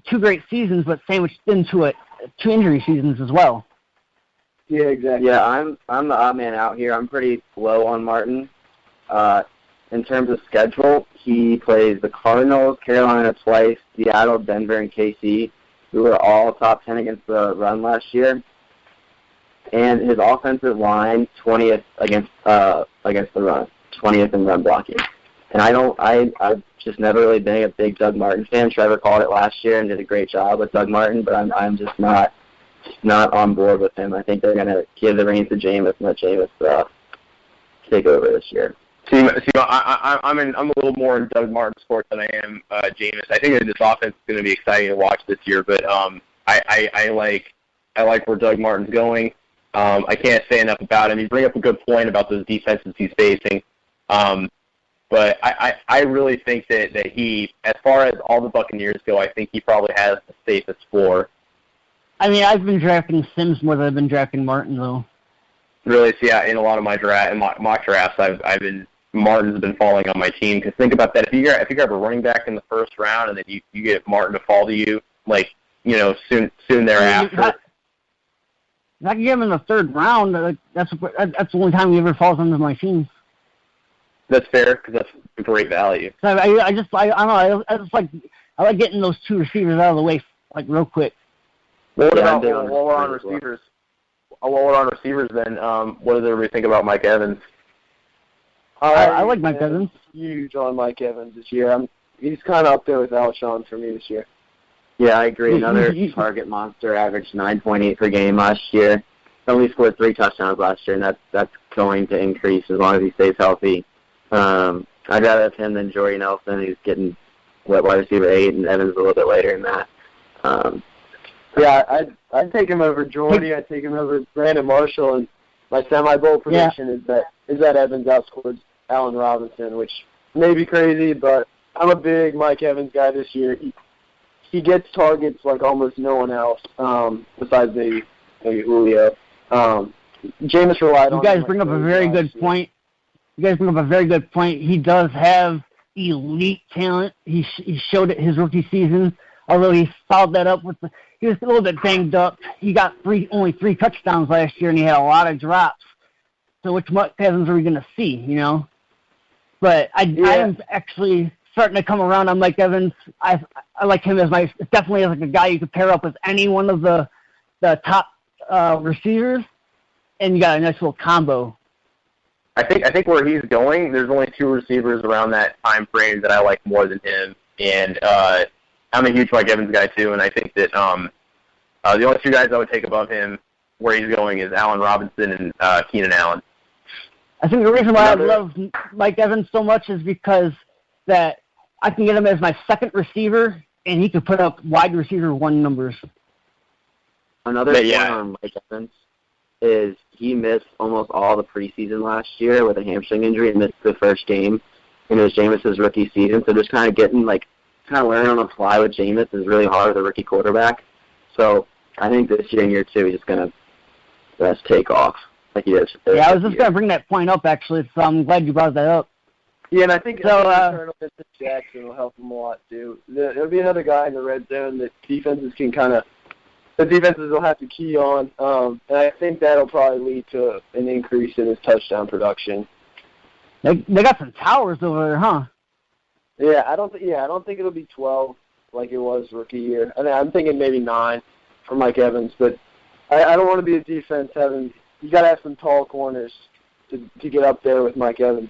2 great seasons, but sandwiched into 2 injury seasons as well. Yeah, exactly. Yeah, I'm the odd man out here. I'm pretty low on Martin. In terms of schedule, he plays the Cardinals, Carolina twice, Seattle, Denver, and KC, who were all top 10 against the run last year. And his offensive line, 20th against the run, 20th in run blocking. And I've just never really been a big Doug Martin fan. Trevor called it last year and did a great job with Doug Martin, but I'm just not on board with him. I think they're going to give the reins to Jameis and let Jameis take over this year. See, I'm a little more in Doug Martin's court than I am Jameis. I think that this offense is going to be exciting to watch this year, but I like where Doug Martin's going. I can't say enough about him. You bring up a good point about those defenses he's facing, but I really think that he, as far as all the Buccaneers go, I think he probably has the safest floor. I've been drafting Sims more than I've been drafting Martin, though. Really, so yeah, in a lot of my mock drafts, Martin's been falling on my team. Because think about that, if you grab a running back in the 1st round and then you get Martin to fall to you, soon thereafter. If I can get him in the 3rd round, that's the only time he ever falls onto my team. That's fair, because that's a great value. So I like getting those 2 receivers out of the way real quick. What about while we're on receivers? While we're on receivers, then, what does everybody think about Mike Evans? I like Mike Evans. Huge on Mike Evans this year. He's kind of up there with Alshon for me this year. Yeah, I agree. Another target monster, averaged 9.8 per game last year. only scored 3 touchdowns last year, and that's going to increase as long as he stays healthy. I'd rather have him than Jordy Nelson, who's getting wide receiver 8, and Evans a little bit later than that. Yeah, I'd take him over Jordy. I'd take him over Brandon Marshall, and my semi-bowl prediction is that Evans outscores Allen Robinson, which may be crazy, but I'm a big Mike Evans guy this year. He gets targets like almost no one else, besides maybe Julio. Jameis relied on. You guys bring up a very good point. He does have elite talent. He showed it his rookie season, although he followed that up with he was a little bit banged up. He got only 3 touchdowns last year, and he had a lot of drops. So which Mike Evans are we going to see, you know? But I am actually starting to come around on Mike Evans. I like him as definitely like a guy you could pair up with any one of the top receivers, and you got a nice little combo. I think where he's going, there's only 2 receivers around that time frame that I like more than him, and I'm a huge Mike Evans guy too, and I think that the only 2 guys I would take above him where he's going is Allen Robinson and Keenan Allen. I think the reason why I love Mike Evans so much is because that I can get him as my second receiver, and he could put up wide receiver 1 numbers. Another point on Mike Evans is he missed almost all the preseason last year with a hamstring injury and missed the first game. And it was Jameis's rookie season, so just kind of learning on the fly with Jameis is really hard with a rookie quarterback. So I think this year in year 2 he's just going to take off like he is. Yeah, I was just going to bring that point up, actually, so I'm glad you brought that up. Yeah, and I think Colonel Vincent Jackson will help him a lot, too. There'll be another guy in the red zone that defenses will have to key on, and I think that'll probably lead to an increase in his touchdown production. They got some towers over there, huh? Yeah, I don't think it'll be 12 like it was rookie year. I'm thinking maybe 9 for Mike Evans, but I don't want to be a defense having. You got to have some tall corners to get up there with Mike Evans.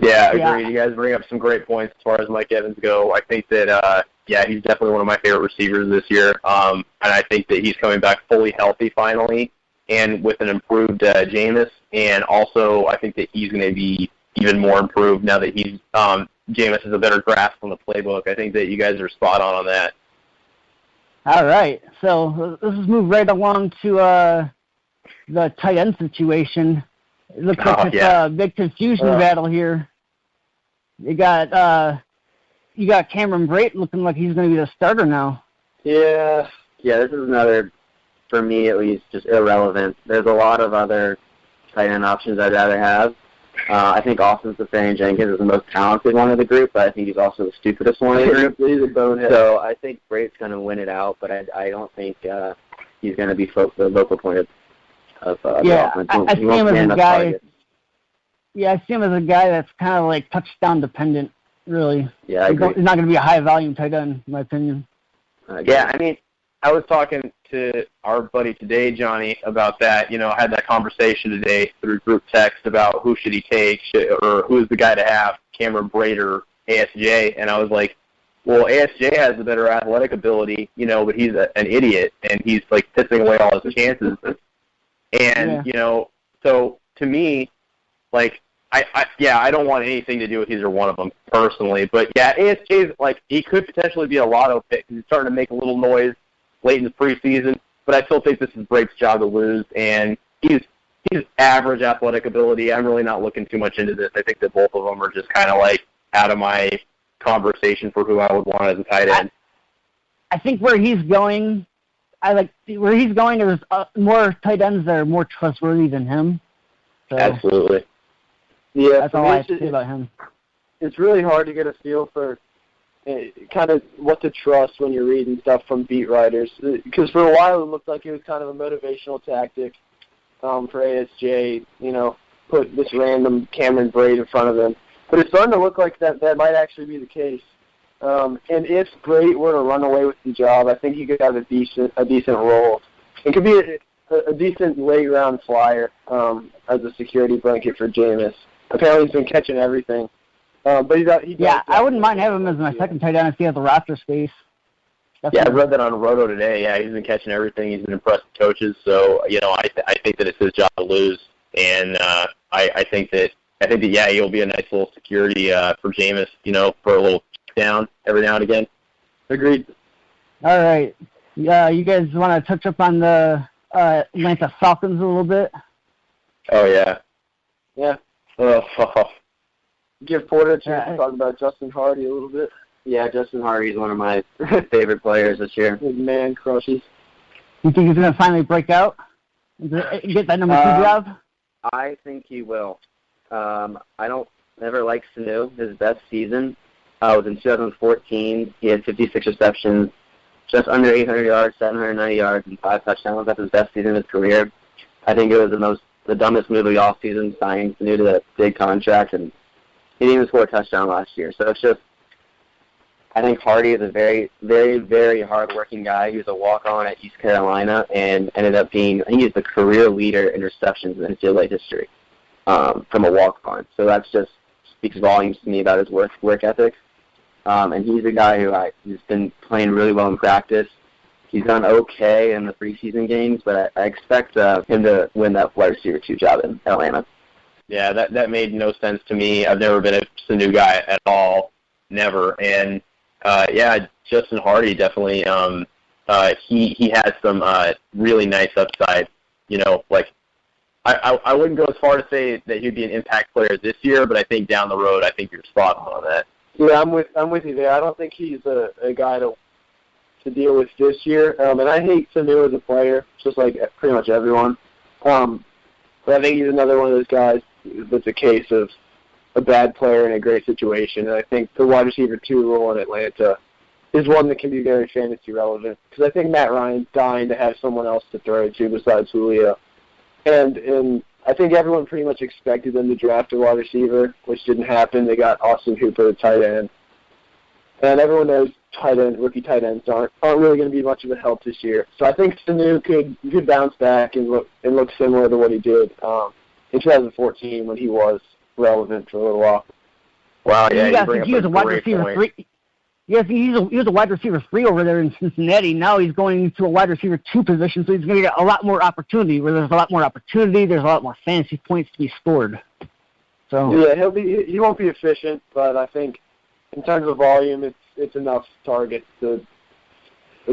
Yeah, agreed. You guys bring up some great points as far as Mike Evans go. I think that he's definitely one of my favorite receivers this year, and I think that he's coming back fully healthy finally, and with an improved Jameis, and also I think that he's going to be even more improved now that Jameis has a better grasp on the playbook. I think that you guys are spot on that. All right, so let's just move right along to the tight end situation. It looks like it's a big confusion battle here. You got Cameron Brate looking like he's going to be the starter now. Yeah, this is another, for me at least, just irrelevant. There's a lot of other tight end options I'd rather have. I think Austin Seferian-Jenkins is the most talented one of the group, but I think he's also the stupidest one of the group. He's a bonehead. So I think Brate's going to win it out, but I don't think he's going to be the local point of the offense. I see him as a guy. Yeah, I see him as a guy that's kind of like touchdown dependent, really. Yeah, I agree. He's not going to be a high volume tight end, in my opinion. Yeah, I mean, I was talking to our buddy today, Johnny, about that. I had that conversation today through group text about who should he take, or who's the guy to have, Cameron Brate or ASJ, and I was like, well, ASJ has the better athletic ability, but he's an idiot, and he's like pissing away all his chances. And, so to me, like, I don't want anything to do with either one of them personally. But, yeah, ASJ's, like, he could potentially be a lotto pick because he's starting to make a little noise late in the preseason. But I still think this is Brate's job to lose. And he's average athletic ability. I'm really not looking too much into this. I think that both of them are just kind of, like, out of my conversation for who I would want as a tight end. I think where he's going, there's more tight ends that are more trustworthy than him. So. Absolutely. Yeah, that's all I have to say about him. It's really hard to get a feel for kind of what to trust when you're reading stuff from beat writers. Because for a while it looked like it was kind of a motivational tactic for ASJ, put this random Cameron Brate in front of him. But it's starting to look like that might actually be the case. And if Brate were to run away with the job, I think he could have a decent role. It could be a decent late-round flyer as a security blanket for Jameis. Apparently he's been catching everything. But I wouldn't mind having him as my second tight end if he has the roster space. Yeah, I read that on Roto today. Yeah, he's been catching everything. He's been impressed with coaches. So, I think that it's his job to lose. And I think that he'll be a nice little security for Jameis, for a little down every now and again. Agreed. All right. You guys want to touch up on the Atlanta Falcons a little bit? Oh, yeah. Yeah. Oh. Give Porter a chance to talk about Justin Hardy a little bit. Yeah, Justin Hardy is one of my favorite players this year. His man crushes. You think he's going to finally break out? Get that number 2 job? I think he will. I don't never like Sanu. His best season was in 2014. He had 56 receptions, just under 800 yards, 790 yards, and 5 touchdowns. That's his best season of his career. I think it was the dumbest move of the offseason, signing Sanu to that big contract, and he didn't even score a touchdown last year. So it's just, I think Hardy is a very, very, very hard-working guy. He was a walk-on at East Carolina and ended up being, I think he's the career leader in receptions in NCAA history from a walk-on. So that's just speaks volumes to me about his work ethic. And he's a guy who's been playing really well in practice. He's done okay in the preseason games, but I expect him to win that wide receiver 2 job in Atlanta. Yeah, that made no sense to me. I've never been a Sanu guy at all, never. And Justin Hardy definitely. He has some really nice upside. I wouldn't go as far to say that he'd be an impact player this year, but I think down the road, I think you're spot on that. Yeah, I'm with you there. I don't think he's a guy to deal with this year. And I hate Sanu as a player, just like pretty much everyone. But I think he's another one of those guys that's a case of a bad player in a great situation. And I think the wide receiver 2 role in Atlanta is one that can be very fantasy relevant. Because I think Matt Ryan's dying to have someone else to throw to besides Julio. And I think everyone pretty much expected them to draft a wide receiver, which didn't happen. They got Austin Hooper, the tight end. And everyone knows rookie tight ends aren't really going to be much of a help this year. So I think Sanu could bounce back and look similar to what he did in 2014 when he was relevant for a little while. Wow, yeah, he was a wide receiver 3. Yes, he was a wide receiver 3 over there in Cincinnati. Now he's going to a wide receiver 2 position, so he's going to get a lot more opportunity. Where there's a lot more opportunity, there's a lot more fantasy points to be scored. So yeah, he won't be efficient, but I think in terms of volume, it's enough targets to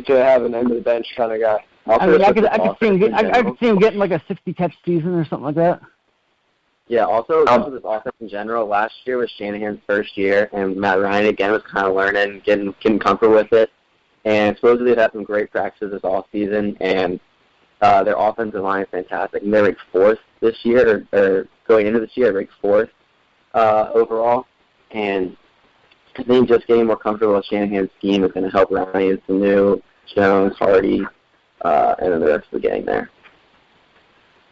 have an end of the bench kind of guy. I could see him getting like a 60-catch season or something like that. Yeah, also this offense in general, last year was Shanahan's first year, and Matt Ryan, again, was kind of learning, getting comfortable with it. And supposedly they've had some great practices this offseason, and their offensive line is fantastic. And they're ranked 4th this year, or going into this year, ranked 4th overall. And I think just getting more comfortable with Shanahan's scheme is going to help Ryan, Sanu, Jones, Hardy, and then the rest of the gang there.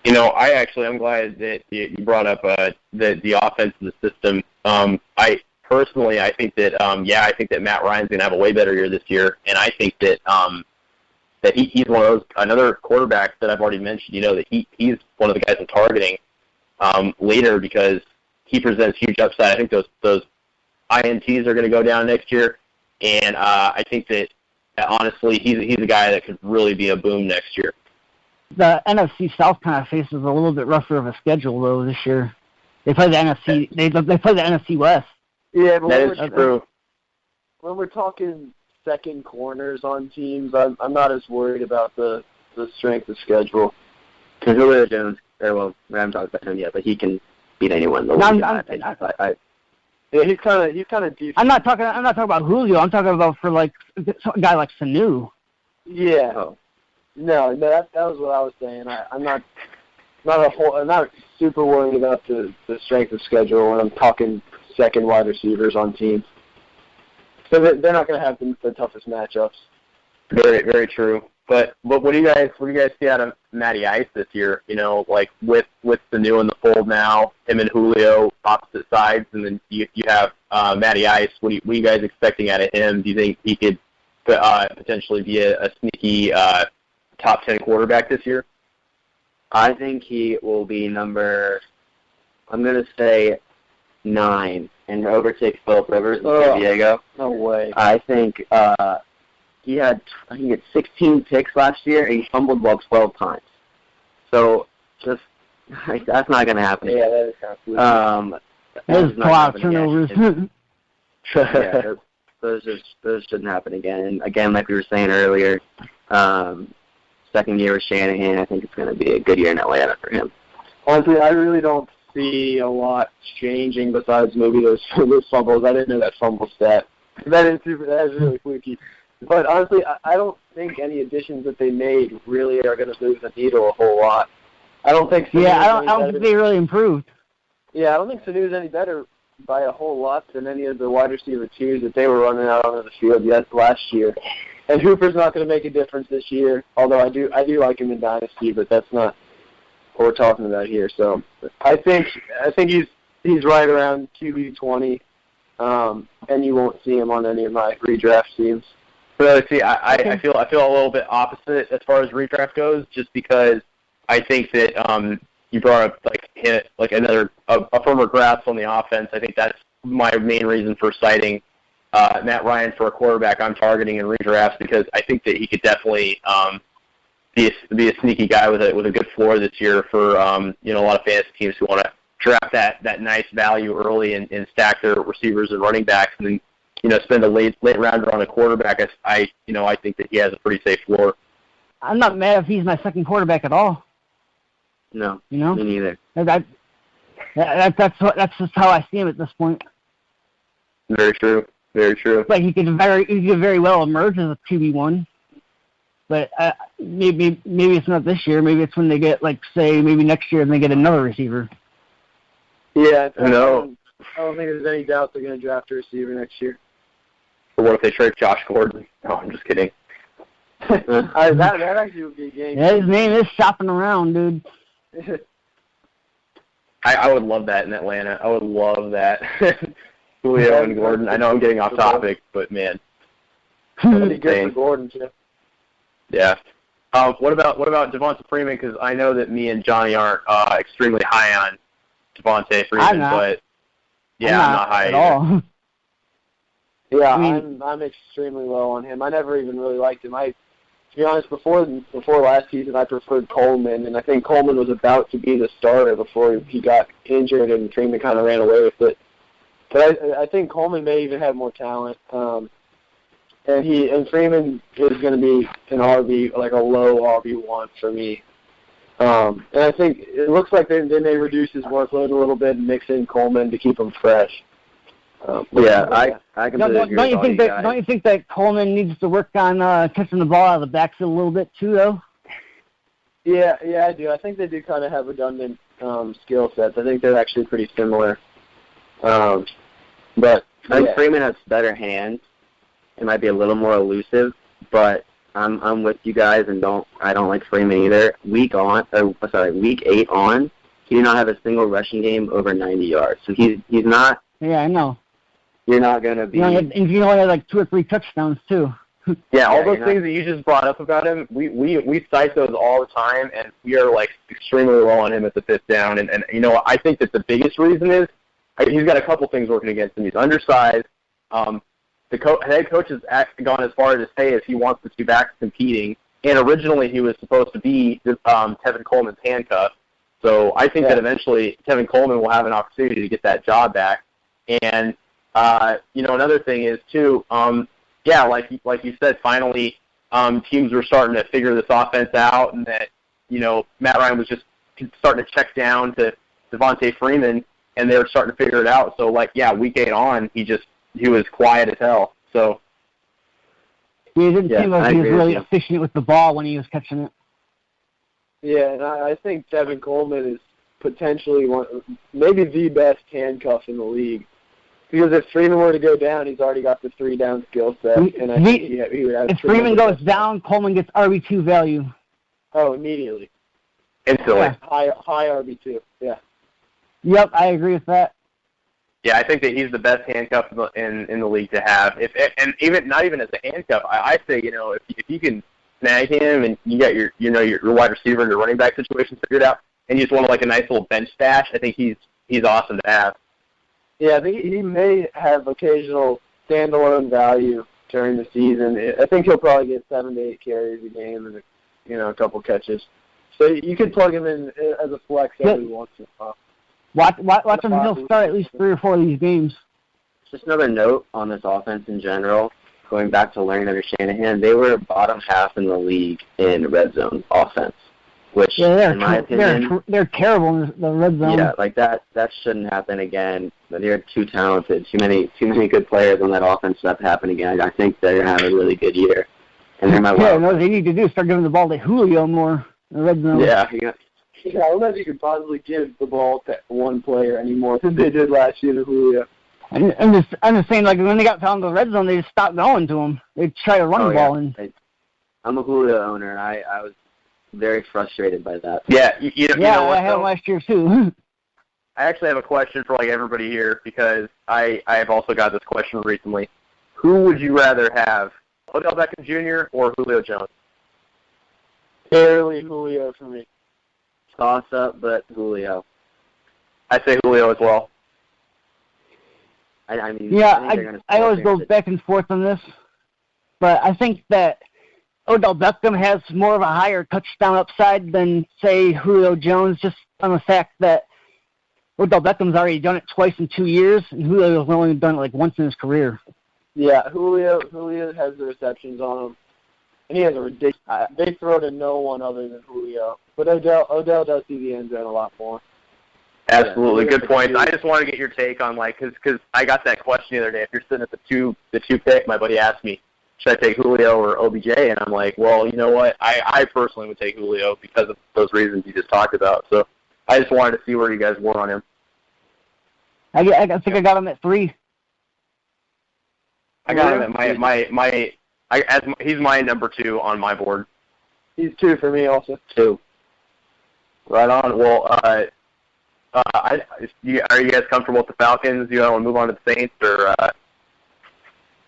I'm glad that you brought up the offense and the system. I think that Matt Ryan's going to have a way better year this year, and I think that he's one of those another quarterback that I've already mentioned. That he's one of the guys I'm targeting later because he presents huge upside. I think those INTs are going to go down next year, and I think that honestly he's a guy that could really be a boom next year. The NFC South kind of faces a little bit rougher of a schedule though this year. They play the NFC. They play the NFC West. Yeah, but that is true. When we're talking second corners on teams, I'm not as worried about the strength of schedule. Because Julio Jones, we haven't talked about him yet, but he can beat anyone. Yeah, he's kind of deep. I'm not talking about Julio. I'm talking about for like a guy like Sanu. Yeah. Oh. No, that was what I was saying. I'm not super worried about the strength of schedule when I'm talking second wide receivers on teams. So they're not going to have the toughest matchups. Very, very true. But what do you guys see out of Matty Ice this year? Like with Sanu in the fold now, him and Julio opposite sides, and then you have Matty Ice. What are you guys expecting out of him? Do you think he could potentially be a sneaky top 10 quarterback this year? I think he will be number, I'm going to say 9 and overtake Phillip Rivers in San Diego. No way. I think he had 16 picks last year, and he fumbled the ball 12 times. So just that's not going to happen. Yeah, that is kind of There's a lot of turnovers. Yeah, those shouldn't happen again. And again, like we were saying earlier, second year with Shanahan, I think it's going to be a good year in Atlanta for him. Honestly, I really don't see a lot changing besides maybe those fumbles. I didn't know that fumble stat. That is really fluky. But honestly, I don't think any additions that they made really are going to move the needle a whole lot. I don't think. I don't think they really improved. Yeah, I don't think Sanu's any better by a whole lot than any of the wide receiver twos that they were running out onto the field last year. And Hooper's not going to make a difference this year, although I do like him in Dynasty, but that's not what we're talking about here. So I think he's right around QB 20, and you won't see him on any of my redraft teams. So see, I feel a little bit opposite as far as redraft goes, just because I think that you brought up like another firmer grasp on the offense. I think that's my main reason for citing Matt Ryan for a quarterback I'm targeting in redrafts, because I think that he could definitely be a sneaky guy with a good floor this year for a lot of fantasy teams who want to draft that nice value early and stack their receivers and running backs, and then spend a late rounder on a quarterback. I think that he has a pretty safe floor. I'm not mad if he's my second quarterback at all. No, me neither. That's just how I see him at this point. Very true. Very true. Like he could very well emerge as a QB1, but maybe it's not this year. Maybe it's when they get maybe next year and they get another receiver. Yeah, I know. I don't think there's any doubt they're going to draft a receiver next year. Or what if they trade Josh Gordon? No, I'm just kidding. That actually would be a game. Yeah, his name is shopping around, dude. I would love that in Atlanta. I would love that. Julio and Gordon. I know I'm getting off topic, but man. That'd be good for Gordon, too. Yeah. What about Devonta Freeman? Because I know that me and Johnny aren't extremely high on Devonta Freeman, but I'm not high at all. Yeah, I'm extremely low on him. I never even really liked him. To be honest, before last season, I preferred Coleman, and I think Coleman was about to be the starter before he got injured, and Freeman kind of ran away with it. But I think Coleman may even have more talent, and Freeman is going to be an RB, like a low RB1 for me. And I think it looks like they may reduce his workload a little bit and mix in Coleman to keep him fresh. I completely agree with all you guys. Don't you think that Coleman needs to work on catching the ball out of the backfield a little bit too, though? Yeah, I do. I think they do kind of have redundant skill sets. I think they're actually pretty similar. But I think Freeman has better hands. It might be a little more elusive, but I'm with you guys, and I don't like Freeman either. Week 8 on, he did not have a single rushing game over 90 yards. So he's not. Yeah, I know. You're not going to be. He only had like 2 or 3 touchdowns too. Yeah, all those things that you just brought up about him, we cite those all the time, and we are extremely low on him at the fifth down. And I think that the biggest reason is he's got a couple things working against him. He's undersized. The head coach has gone as far as to say he wants the two backs competing, and originally he was supposed to be Tevin Coleman's handcuff. So I think that eventually Tevin Coleman will have an opportunity to get that job back. And another thing is too, like you said, finally teams were starting to figure this offense out, and that Matt Ryan was just starting to check down to Devonta Freeman, and they were starting to figure it out. So week 8 on, he was quiet as hell. So it didn't seem like he was really efficient with the ball when he was catching it. Yeah, and I think Tevin Coleman is potentially maybe the best handcuff in the league. Because if Freeman were to go down, he's already got the 3-down skill set, and I think he would have. If Freeman goes down, Coleman gets RB2 value. Oh, immediately. Instantly. Yeah. High RB2. Yeah. Yep, I agree with that. Yeah, I think that he's the best handcuff in the league to have. And even not even as a handcuff, I say if you can snag him and you got your wide receiver and your running back situation figured out, and you just want a nice little bench stash, I think he's awesome to have. Yeah, I think he may have occasional standalone value during the season. I think he'll probably get 7 to 8 carries a game and a couple catches. So you could plug him in as a flex every once in a while. Watch him. He'll start at least 3 or 4 of these games. Just another note on this offense in general, going back to learning under Shanahan, they were bottom half in the league in red zone offense, which, in my opinion, they're terrible in the red zone. Yeah, like that shouldn't happen again. They're too talented, too many good players on that offense for that to happen again. I think they're gonna have a really good year, and they're my what they need to do is start giving the ball to Julio more in the red zone. Yeah. I don't know if you could possibly give the ball to one player anymore than they did last year to Julio. I'm just saying, like, when they got found in the red zone, they just stopped going to him. They try to run the ball in. I'm a Julio owner. I was very frustrated by that. Yeah, you know what, I had him last year too. I actually have a question for everybody here because I have also got this question recently. Who would you rather have, Odell Beckham Jr. or Julio Jones? Barely Julio for me. Toss up, but Julio. I say Julio as well. I always go back and forth on this, but I think that Odell Beckham has more of a higher touchdown upside than, say, Julio Jones, just on the fact that Odell Beckham's already done it twice in 2 years, and Julio's only done it like once in his career. Yeah, Julio has the receptions on him, and he has a ridiculous. They throw to no one other than Julio, but Odell does see the end zone a lot more. Absolutely, good point. I just want to get your take on because I got that question the other day. If you're sitting at the two pick, my buddy asked me, should I take Julio or OBJ? And I'm like, well, you know what? I personally would take Julio because of those reasons you just talked about. So I just wanted to see where you guys were on him. I think I got him at 3. I got him at he's my number 2 on my board. He's 2 for me also. 2. Right on. Well, are you guys comfortable with the Falcons? You want to move on to the Saints or?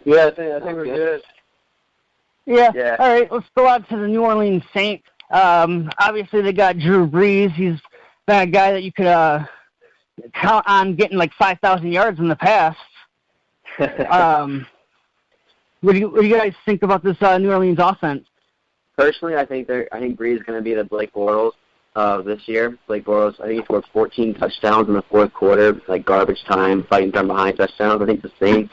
Yeah, I think we're good. Yeah. All right, let's go out to the New Orleans Saints. Obviously, they got Drew Brees. He's been a guy that you could count on getting like 5,000 yards in the past. What do you guys think about this New Orleans offense? Personally, I think Brees is going to be the Blake Bortles this year. Blake Bortles, I think he scored 14 touchdowns in the fourth quarter, like garbage time, fighting from behind touchdowns. I think the Saints,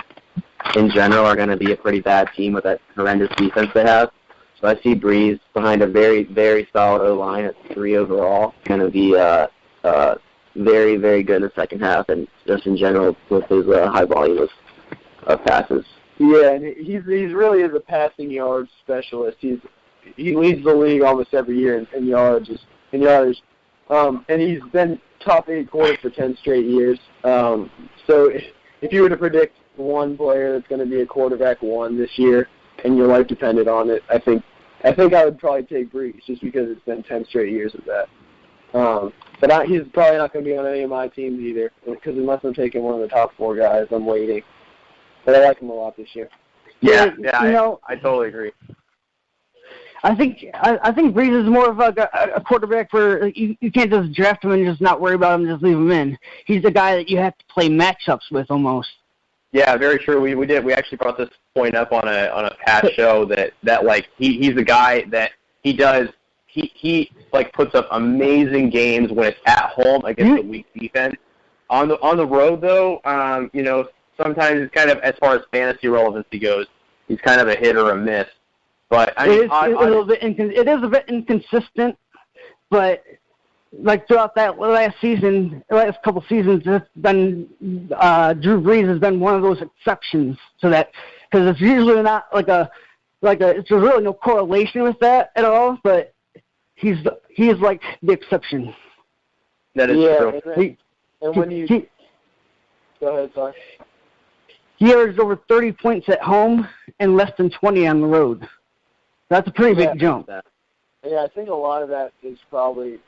in general, are going to be a pretty bad team with that horrendous defense they have. So I see Brees behind a very, very solid O-line at 3 overall. Going to be very, very good in the second half, and just in general with his high volume of passes. Yeah, and he really is a passing yards specialist. He leads the league almost every year in yards. And he's been top 8 quarters for 10 straight years. So if you were to predict one player that's going to be a quarterback 1 this year, and your life depended on it, I think I would probably take Brees just because it's been 10 straight years of that. But he's probably not going to be on any of my teams either, because unless I'm taking one of the top 4 guys, I'm waiting. But I like him a lot this year. Yeah, I totally agree. I think Brees is more of a quarterback where you can't just draft him and just not worry about him and just leave him in. He's the guy that you have to play matchups with almost. Yeah, very true. We did. We actually brought this point up on a past show that like he's a guy that he like puts up amazing games when it's at home against a weak defense. On the road though, sometimes it's kind of, as far as fantasy relevancy goes, he's kind of a hit or a miss. But it is a bit inconsistent, but like throughout that last couple seasons, it's been Drew Brees has been one of those exceptions to that, because it's usually not there's really no correlation with that at all, but he's like the exception. That is true. Go ahead, sorry. He averaged over 30 points at home and less than 20 on the road. That's a pretty big jump. Yeah, I think a lot of that is probably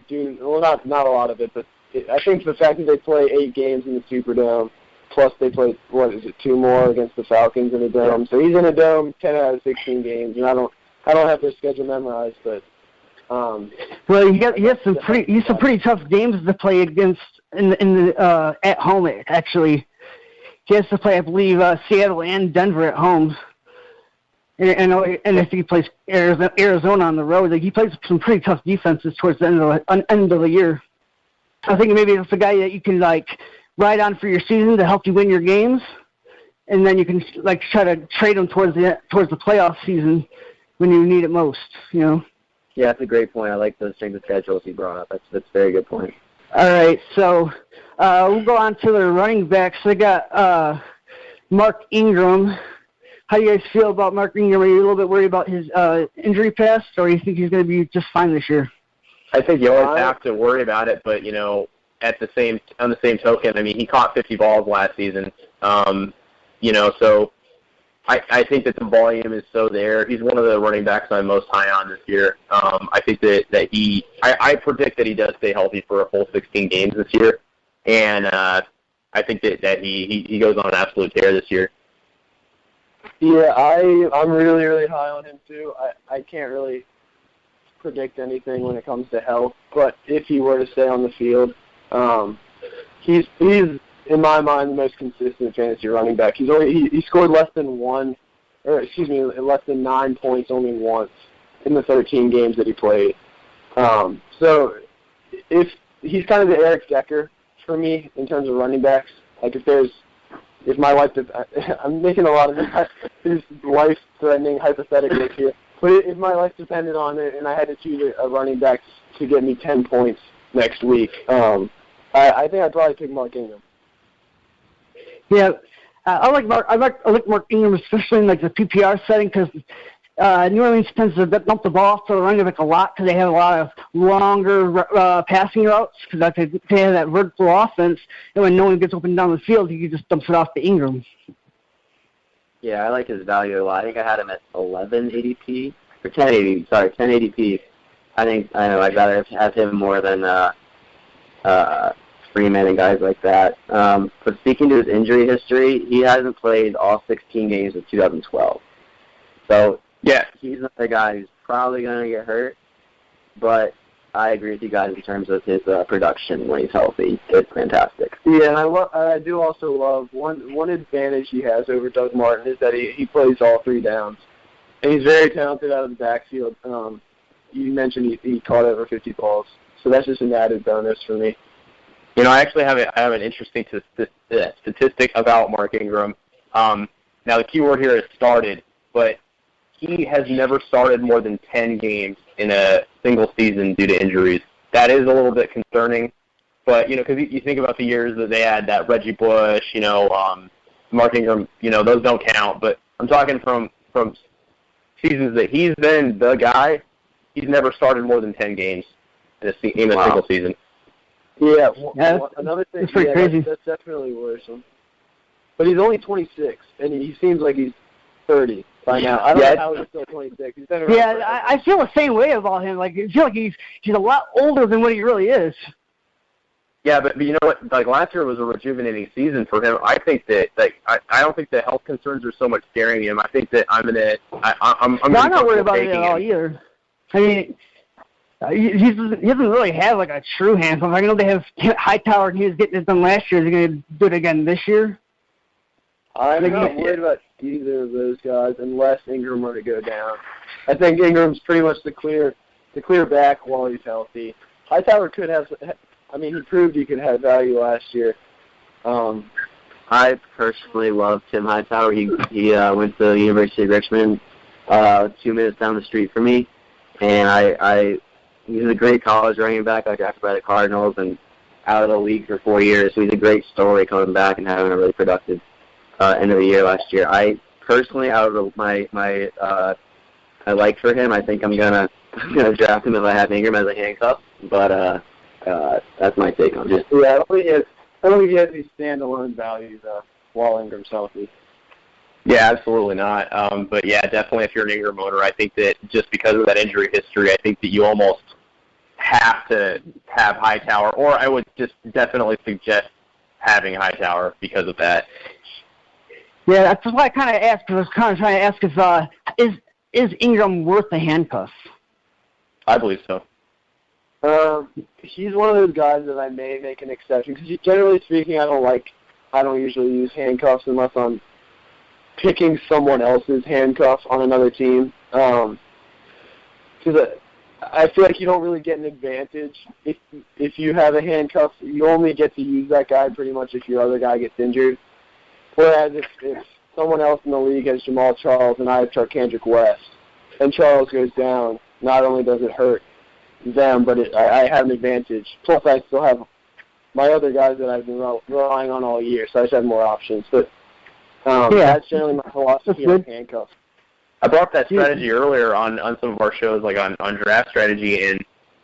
due. Well, not a lot of it, but I think the fact that they play 8 games in the Superdome, plus they play 2 more against the Falcons in a dome. So he's in a dome 10 out of 16 games. And I don't have their schedule memorized, but. Well, he has some pretty tough games to play against in the at home. Actually, He has to play, I believe, Seattle and Denver at home. And I think he plays Arizona on the road. Like, he plays some pretty tough defenses towards the end of the year. I think maybe it's a guy that you can ride on for your season to help you win your games, and then you can try to trade him towards the playoff season when you need it most. Yeah, that's a great point. I like the strength of schedules you brought up. That's a very good point. All right, so we'll go on to the running backs. I got Mark Ingram. How do you guys feel about Mark Ingram? Are you a little bit worried about his injury past, or do you think he's going to be just fine this year? I think you always have to worry about it, but on the same token, I mean, he caught 50 balls last season. So I think that the volume is so there. He's one of the running backs I'm most high on this year. I think that I predict that he does stay healthy for a full 16 games this year, and I think that he goes on an absolute tear this year. Yeah, I'm really, really high on him too. I can't really predict anything when it comes to health, but if he were to stay on the field, he's in my mind the most consistent fantasy running back. He scored less than 9 points only once in the 13 games that he played. So if he's kind of the Eric Decker for me in terms of running backs. Like if my life, I'm making a lot of these life-threatening hypotheticals here. But if my life depended on it and I had to choose a running back to get me 10 points next week, I think I'd probably pick Mark Ingram. Yeah, I like Mark Ingram, especially in the PPR setting, because New Orleans tends to dump the ball off to the running back a lot because they have a lot of longer passing routes because they have that vertical offense, and when no one gets open down the field, he just dumps it off to Ingram. Yeah, I like his value a lot. I think I had him at 11 ADP, or 10 ADP. I'd rather have him more than Freeman and guys like that. But speaking to his injury history, he hasn't played all 16 games of 2012. So, yeah, he's another guy who's probably going to get hurt, but I agree with you guys in terms of his production when he's healthy. It's fantastic. Yeah, and I do also love one advantage he has over Doug Martin is that he plays all 3 downs, and he's very talented out of the backfield. You mentioned he caught over 50 balls, so that's just an added bonus for me. I actually have an interesting statistic about Mark Ingram. Now the key word here is started, but he has never started more than 10 games in a single season due to injuries. That is a little bit concerning, but, because you think about the years that they had that Reggie Bush, Mark Ingram, those don't count, but I'm talking from seasons that he's been the guy, he's never started more than 10 games in a single season. Yeah, another thing, that's pretty crazy. That's definitely worrisome. But he's only 26, and he seems like he's 30 by now. I don't know how he's still 26. He's been around I feel the same way about him. Like, I feel like he's a lot older than what he really is. Yeah, but you know what? Like, last year was a rejuvenating season for him. I think that, I don't think the health concerns are so much scaring him. I think that I'm not worried about it at all either. I mean, he doesn't really have a true hand. I know they have Hightower, and he was getting it done last year. Is he going to do it again this year? I'm not worried about either of those guys unless Ingram were to go down. I think Ingram's pretty much the clear back while he's healthy. Hightower could have. He proved he could have value last year. I personally love Tim Hightower. He went to the University of Richmond, 2 minutes down the street from me, and he's a great college running back. I drafted by the Cardinals and out of the league for 4 years. So he's a great story coming back and having a really productive end of the year last year. I personally, out of my I like for him, I think I'm gonna draft him if I have Ingram as a handcuff. But that's my take on it. Yeah, I don't think he has any standalone value while Ingram's healthy. Yeah, absolutely not. But yeah, definitely if you're an Ingram owner, I think that just because of that injury history, I think that you almost have to have Hightower, or I would just definitely suggest having Hightower because of that. Yeah, that's why I kind of asked, because I was kind of trying to ask is Ingram worth the handcuffs? I believe so. He's one of those guys that I may make an exception, because generally speaking, I don't like I don't usually use handcuffs unless I'm picking someone else's handcuffs on another team. Because I feel like you don't really get an advantage if you have a handcuff. You only get to use that guy pretty much if your other guy gets injured. Whereas if someone else in the league has Jamal Charles and I have Charkandrick West, and Charles goes down, not only does it hurt them, but I have an advantage. Plus, I still have my other guys that I've been relying on all year, so I just have more options. But that's generally my philosophy on handcuffs. I brought up that strategy earlier on some of our shows, like on draft strategy, and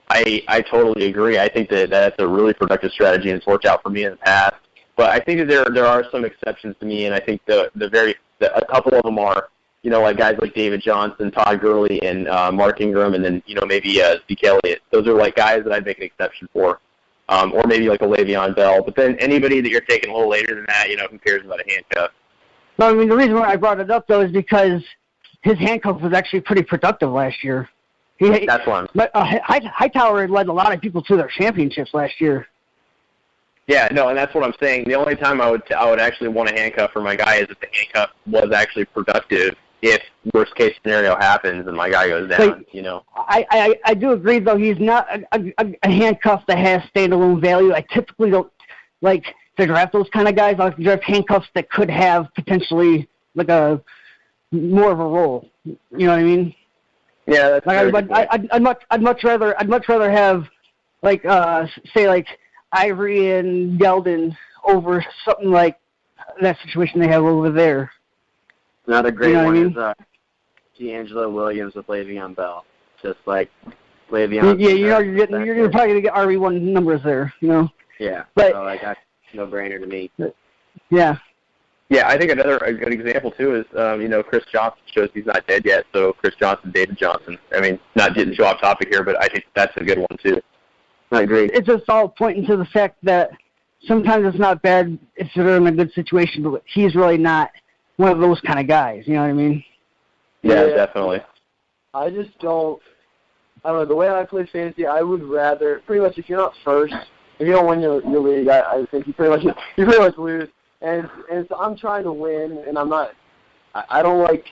I totally agree. I think that's a really productive strategy, and it's worked out for me in the past. But I think that there are some exceptions to me, and I think a couple of them are, like guys like David Johnson, Todd Gurley, and Mark Ingram, and then maybe Zeke Elliott. Those are like guys that I'd make an exception for, or maybe like a Le'Veon Bell. But then anybody that you're taking a little later than that, who cares about a handcuff? No, I mean, the reason why I brought it up, though, is because his handcuff was actually pretty productive last year. That's one. Hightower led a lot of people to their championships last year. Yeah, no, and that's what I'm saying. The only time I would actually want a handcuff for my guy is if the handcuff was actually productive. If worst case scenario happens and my guy goes down, I do agree, though. He's not a handcuff that has standalone value. I typically don't like to draft those kind of guys. I like to draft handcuffs that could have potentially like a more of a role. You know what I mean? Yeah, that's I'd much rather have like say like Ivory and Yeldon over something like that situation they have over there. Another great one is D'Angelo Williams with Le'Veon Bell. Just like Le'Veon. Yeah, you're probably gonna get RB1 numbers there. Yeah, but so that's no brainer to me. Yeah. Yeah, I think a good example too is Chris Johnson shows he's not dead yet. So Chris Johnson, David Johnson. I mean, not getting too off topic here, but I think that's a good one too. I agree. It's just all pointing to the fact that sometimes it's not bad if they're in a good situation, but he's really not one of those kind of guys. You know what I mean? Yeah, definitely. I just don't know. The way I play fantasy, I would rather pretty much if you're not first, if you don't win your league, I think you pretty much lose. And so I'm trying to win, and I don't like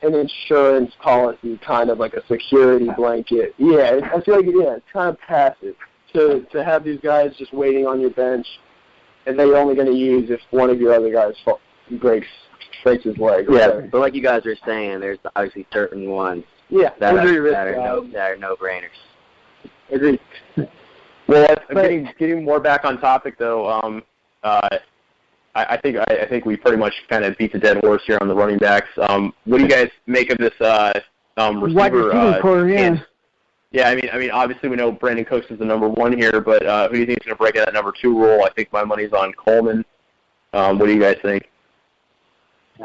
an insurance policy, kind of like a security blanket. Yeah, I feel like it's kind of passive to have these guys just waiting on your bench, and they're only going to use if one of your other guys breaks his leg. Yeah, but like you guys were saying, there's obviously certain ones that are no-brainers. Agreed. Well, getting more back on topic though. I think we pretty much kind of beat the dead horse here on the running backs. What do you guys make of this receiver? Wide receiving core, yeah. Yeah, I mean, obviously we know Brandon Cooks is the number one here, but who do you think is going to break out that number two role? I think my money's on Coleman. What do you guys think?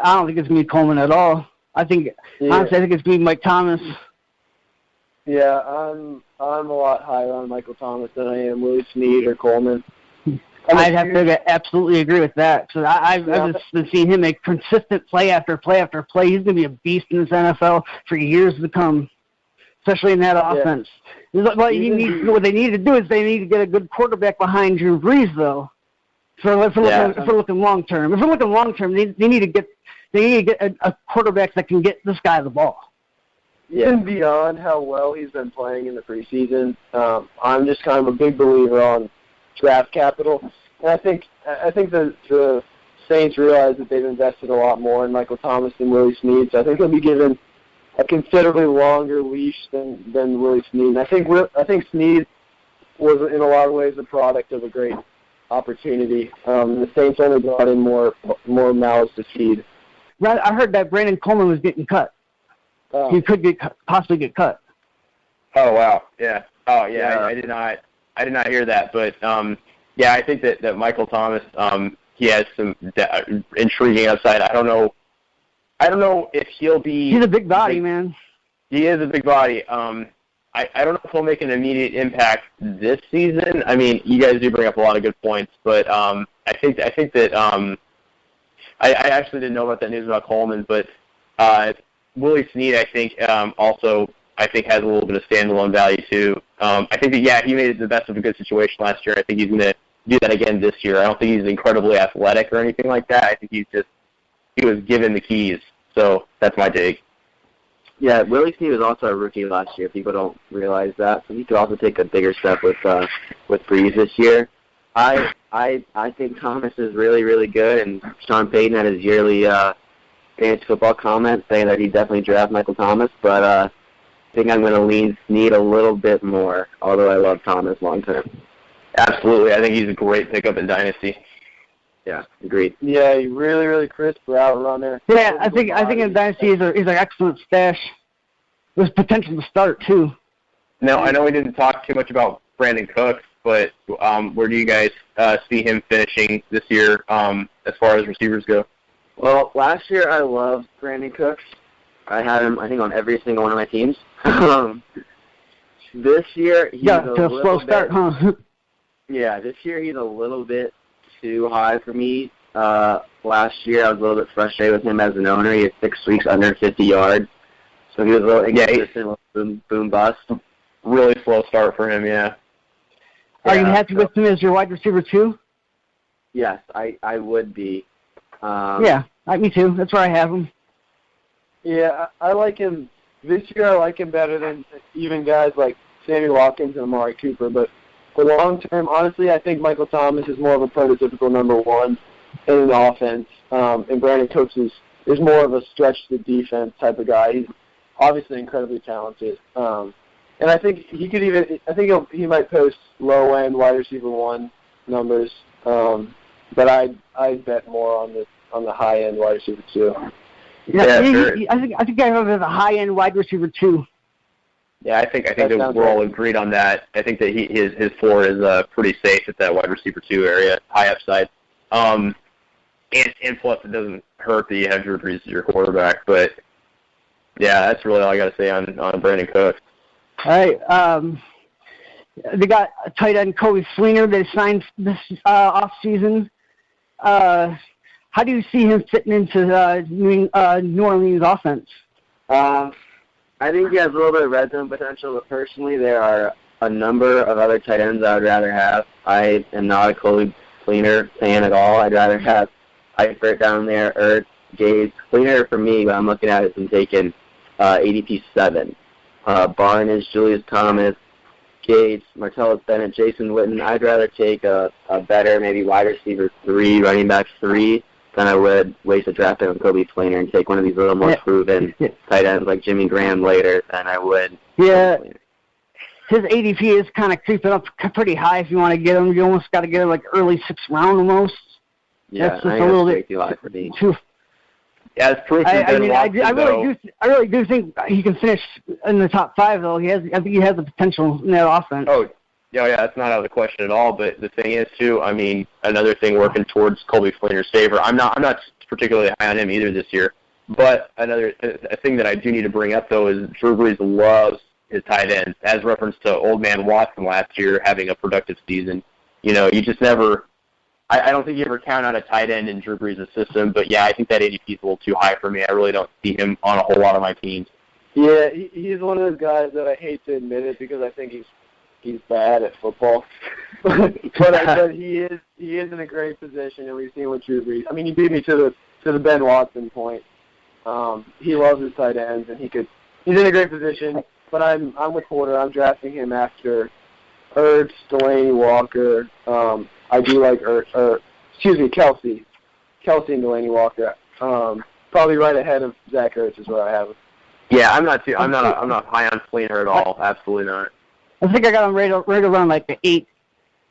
I don't think it's going to be Coleman at all. Honestly, I think it's going to be Mike Thomas. Yeah, I'm a lot higher on Michael Thomas than I am Willie Snead or Coleman. I'd have to absolutely agree with that. So I've just been seeing him make consistent play after play after play. He's going to be a beast in this NFL for years to come, especially in that offense. What they need to do is they need to get a good quarterback behind Drew Brees, though. If we're looking long term, they need to get a quarterback that can get this guy the ball. Even beyond how well he's been playing in the preseason, I'm just kind of a big believer on draft capital, and I think the Saints realize that they've invested a lot more in Michael Thomas than Willie Snead, so I think he'll be given a considerably longer leash than Willie Snead. And I think Snead was in a lot of ways a product of a great opportunity. The Saints only brought in more mouths to feed. I heard that Brandon Coleman was getting cut. He could possibly get cut. Oh wow, yeah. Oh yeah, I did not hear that, but I think that Michael Thomas, he has some intriguing upside. I don't know if he'll be. He's a big body, man. He is a big body. I don't know if he'll make an immediate impact this season. I mean, you guys do bring up a lot of good points, but I think that I actually didn't know about that news about Coleman, but Willie Snead, I think also. I think has a little bit of standalone value too. I think that he made the best of a good situation last year. I think he's going to do that again this year. I don't think he's incredibly athletic or anything like that. I think he was given the keys. So that's my take. Yeah, Willie Snead was also a rookie last year. People don't realize that, so he could also take a bigger step with Breeze this year. I think Thomas is really, really good, and Sean Payton had his yearly fantasy football comment saying that he'd definitely draft Michael Thomas, but I think I'm going to lean Snead a little bit more, although I love Thomas long term. Absolutely. I think he's a great pickup in Dynasty. Yeah, agreed. Yeah, really, really crisp route runner. Yeah, I think in Dynasty he's an excellent stash. There's potential to start, too. Now, I know we didn't talk too much about Brandon Cooks, but where do you guys see him finishing this year as far as receivers go? Well, last year I loved Brandon Cooks. I had him, I think, on every single one of my teams. This year, he's a slow start, huh? Yeah, this year he's a little bit too high for me. Last year I was a little bit frustrated with him as an owner. He had 6 weeks under 50 yards. So he was a little inconsistent with boom bust. Really slow start for him, yeah. Are you happy with him as your wide receiver, too? Yes, I would be. Yeah, me too. That's where I have him. Yeah, I like him. This year I like him better than even guys like Sammy Watkins and Amari Cooper. But for long term, honestly, I think Michael Thomas is more of a prototypical number one in an offense. And Brandon Cooks is more of a stretch the defense type of guy. He's obviously incredibly talented. And I think he could even – I think he might post low-end wide receiver one numbers. But I'd bet more on the high-end wide receiver two. Yeah, sure. I think I have him as a high-end wide receiver two. Yeah, I think that we're all agreed on that. I think that his floor is pretty safe at that wide receiver two area, high upside. And plus it doesn't hurt that you have Drew Brees as your quarterback. But yeah, that's really all I got to say on Brandon Cooks. All right. They got a tight end, Kobe Fleener, they signed this offseason. How do you see him fitting into New Orleans offense? I think he has a little bit of red zone potential, but personally there are a number of other tight ends I would rather have. I am not a Kobe Fleener fan at all. I'd rather have Eifert down there, Ertz, Gates. Fleener for me, but I'm looking at it, has been taken ADP 7. Barnes, Julius Thomas, Gates, Martellus Bennett, Jason Witten. I'd rather take a better maybe wide receiver 3, running back 3, than I would waste a draft pick on Kobe Fleener and take one of these little more proven tight ends like Jimmy Graham later than I would. Yeah, his ADP is kind of creeping up pretty high if you want to get him. You almost got to get him like early 6th round almost. Yeah, that's just a little bit too high for me. Yeah, it's proof. I really do think he can finish in the top 5 though. I think he has the potential in that offense. Oh, yeah, that's not out of the question at all. But the thing is, too, I mean, another thing working towards Colby Fleener's favor. I'm not particularly high on him either this year. But a thing that I do need to bring up though is Drew Brees loves his tight ends, as referenced to Old Man Watson last year having a productive season. You know, you just never. I don't think you ever count on a tight end in Drew Brees' system. But yeah, I think that ADP is a little too high for me. I really don't see him on a whole lot of my teams. Yeah, he's one of those guys that I hate to admit it because I think he's bad at football, but he is in a great position, and we've seen what Drew Brees. I mean, he beat me to the Ben Watson point. He loves his tight ends, and he's in a great position. But I'm with Porter. I'm drafting him after Ertz, Delaney Walker. I do like Kelsey and Delaney Walker. Probably right ahead of Zach Ertz is where I have him. Yeah, I'm not high on Fleener at all. Absolutely not. I think I got him right around like the 8.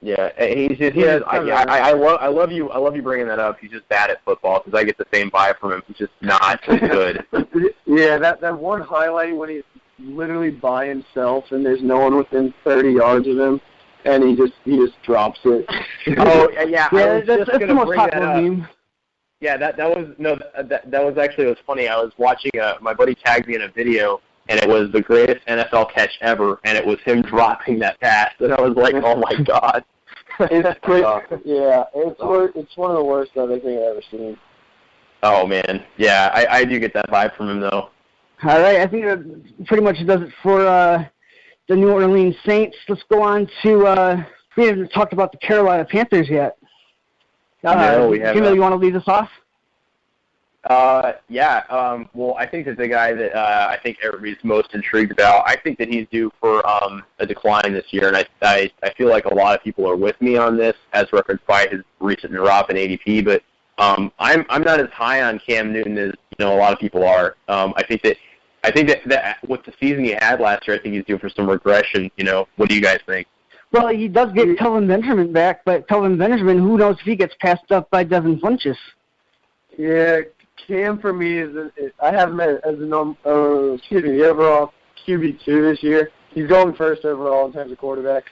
Yeah, I love you bringing that up. He's just bad at football because I get the same vibe from him. He's just not as good. Yeah, that one highlight when he's literally by himself and there's no one within 30 yards of him, and he just drops it. Oh yeah, that's the most popular meme. Yeah, that was actually, it was funny. I was watching, my buddy tagged me in a video, and it was the greatest NFL catch ever, and it was him dropping that pass, and I was like, oh my god. It's pretty, yeah, it's one of the worst I think I've ever seen. Oh man, yeah, I do get that vibe from him though. All right, I think that pretty much does it for the New Orleans Saints. Let's go on to We haven't talked about the Carolina Panthers yet. No, we haven't. Jimmy, you want to lead us off? Well, I think that the guy that I think everybody's most intrigued about, I think that he's due for a decline this year, and I feel like a lot of people are with me on this, as referenced by his recent drop in ADP. But I'm not as high on Cam Newton as a lot of people are. I think that with the season he had last year, I think he's due for some regression. What do you guys think? Well, he does get Kelvin Benjamin back, but Kelvin Benjamin, who knows if he gets passed up by Devin Funchess? Yeah, Cam for me I have him as the overall QB2 this year. He's going first overall in terms of quarterback.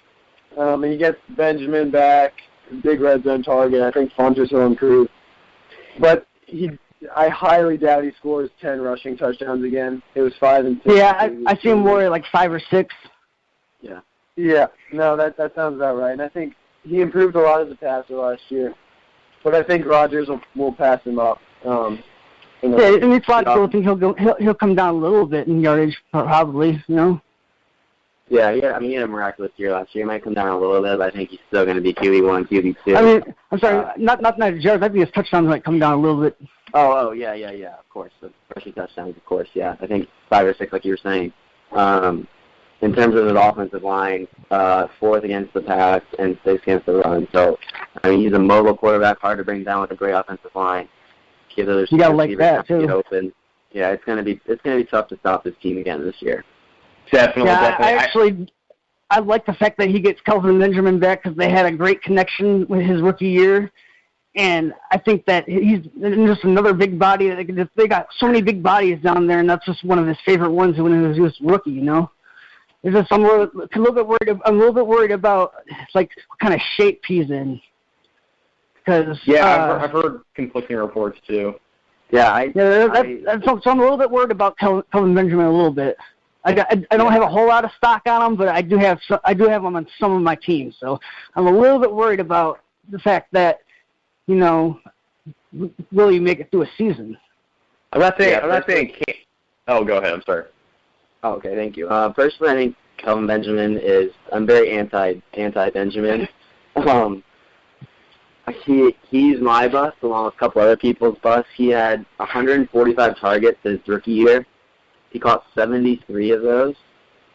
And he gets Benjamin back, big red zone target. I think Funchess will improve. But I highly doubt he scores 10 rushing touchdowns again. It was 5 and 6. Yeah, I see him more like 5 or 6. Yeah. Yeah, no, that sounds about right. And I think he improved a lot as a passer last year. But I think Rodgers will pass him up. Yeah, and it's logical. I think he'll come down a little bit in yardage, probably. Yeah. I mean, he had a miraculous year last year. He might come down a little bit, but I think he's still going to be QB1, QB2. I mean, I'm sorry, not yards. I think his touchdowns might come down a little bit. Oh, yeah. Of course, the rushing touchdowns, of course. Yeah, I think 5 or 6, like you were saying. In terms of his offensive line, 4th against the pass and 6th against the run. So, I mean, he's a mobile quarterback, hard to bring down with a great offensive line. You gotta like that too. Open. Yeah, it's gonna be tough to stop this team again this year. Definitely. I like the fact that he gets Kelvin Benjamin back because they had a great connection with his rookie year, and I think that he's just another big body. They got so many big bodies down there, and that's just one of his favorite ones when he was rookie. It's just I'm a little bit worried about like what kind of shape he's in. Because I've heard conflicting reports too. So I'm a little bit worried about Kelvin Benjamin a little bit. I don't have a whole lot of stock on him, but I do have him on some of my teams. So I'm a little bit worried about the fact that will he make it through a season? I'm not saying. Oh, go ahead. I'm sorry. Oh, okay, thank you. Personally, I think Kelvin Benjamin I'm very anti-Benjamin. He's my bust along with a couple other people's busts. He had 145 targets his rookie year. He caught 73 of those.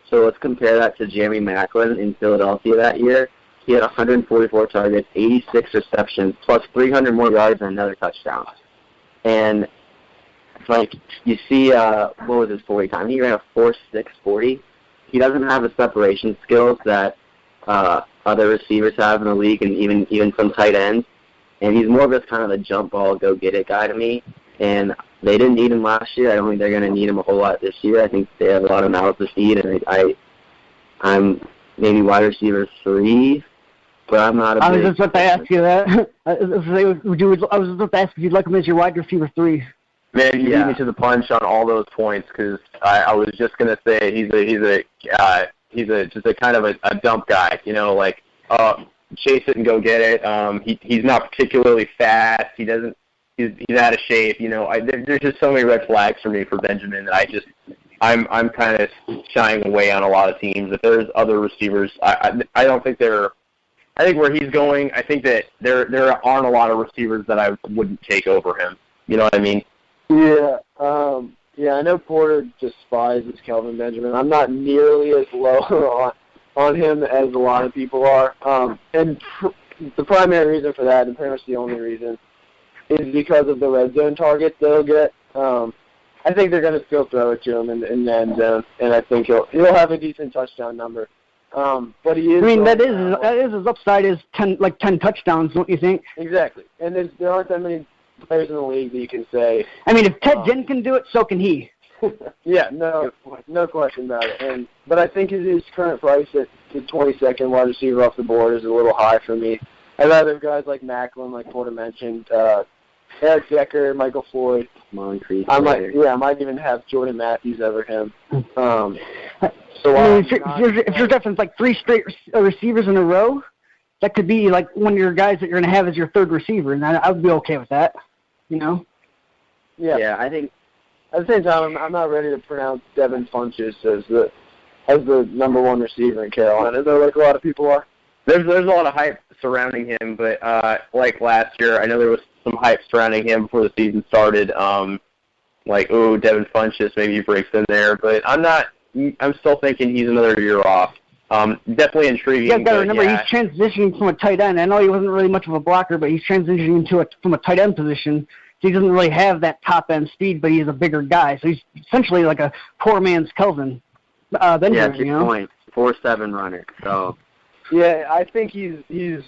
So let's compare that to Jeremy Maclin in Philadelphia that year. He had 144 targets, 86 receptions, plus 300 more yards and another touchdown. And it's like you see, what was his 40 time? He ran a 4.6 40. He doesn't have the separation skills that other receivers have in the league, and even some tight ends. And he's more of just kind of a jump ball, go get it guy to me. And they didn't need him last year. I don't think they're going to need him a whole lot this year. I think they have a lot of mouths to feed, and I'm maybe wide receiver 3, but I'm not a I was just about to ask you that. I was just about to ask if you'd like him as your wide receiver 3. Man, you beat me to the punch on all those points because I was just going to say he's just a kind of a dump guy, chase it and go get it. He's not particularly fast. He's out of shape. There's just so many red flags for me for Benjamin that I'm kind of shying away on a lot of teams. If there's other receivers, I don't think I think where he's going, I think that there aren't a lot of receivers that I wouldn't take over him. You know what I mean? Yeah. I know Porter despises Kelvin Benjamin. I'm not nearly as low on him as a lot of people are. And the primary reason for that, and pretty much the only reason, is because of the red zone targets they'll get. I think they're going to still throw it to him in the end zone, and I think he'll have a decent touchdown number. But he is. I mean, that is his upside is 10 touchdowns, don't you think? Exactly, and there aren't that many players in the league that you can say. I mean, if Ted Ginn can do it, so can he. Yeah, no question about it. But I think his current price at the 22nd wide receiver off the board is a little high for me. I'd rather have guys like Maclin, like Porter mentioned, Eric Decker, Michael Floyd. Moncrief. I might even have Jordan Matthews over him. If you're definitely like 3 straight receivers in a row, that could be like one of your guys that you're going to have as your 3rd receiver, and I would be okay with that. Yeah, I think. At the same time, I'm not ready to pronounce Devin Funchess as the number 1 receiver in Carolina, though, like a lot of people are. There's a lot of hype surrounding him, but like last year, I know there was some hype surrounding him before the season started. Like, Devin Funchess, maybe he breaks in there, but I'm still thinking he's another year off. Definitely intriguing. Yeah, gotta remember he's transitioning from a tight end. I know he wasn't really much of a blocker, but he's transitioning from a tight end position. So he doesn't really have that top end speed, but he's a bigger guy. So he's essentially like a poor man's Kelvin Benjamin. Yeah, good point. 4.7 runner. So. Yeah, I think he's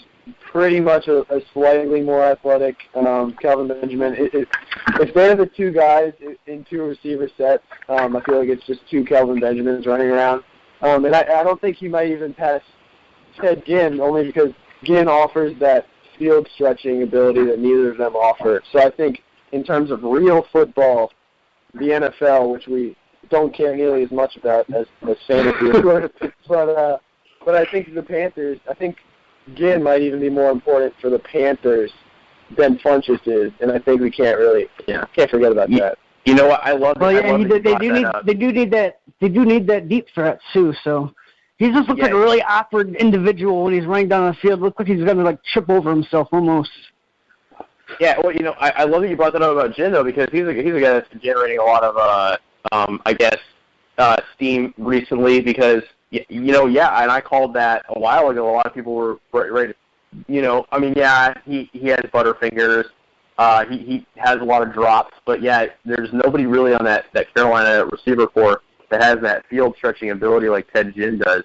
pretty much a slightly more athletic Kelvin Benjamin. If they're the two guys in two receiver sets, I feel like it's just two Kelvin Benjamins running around. And I don't think he might even pass Ted Ginn, only because Ginn offers that field stretching ability that neither of them offer. So I think in terms of real football, the NFL, which we don't care nearly as much about as fantasy, but I think the Panthers, I think Ginn might even be more important for the Panthers than Funchess is, and I think we can't forget about that. You know what? I love. Well, they do need that deep threat too. So he just looks like a really awkward individual when he's running down the field. Looks like he's gonna like trip over himself almost. Yeah, well, I love that you brought that up about Ginn though, because he's a guy that's been generating a lot of steam recently because. And I called that a while ago. A lot of people were ready to, he has butterfingers. He has a lot of drops, but there's nobody really on that Carolina receiver corps that has that field stretching ability like Ted Ginn does.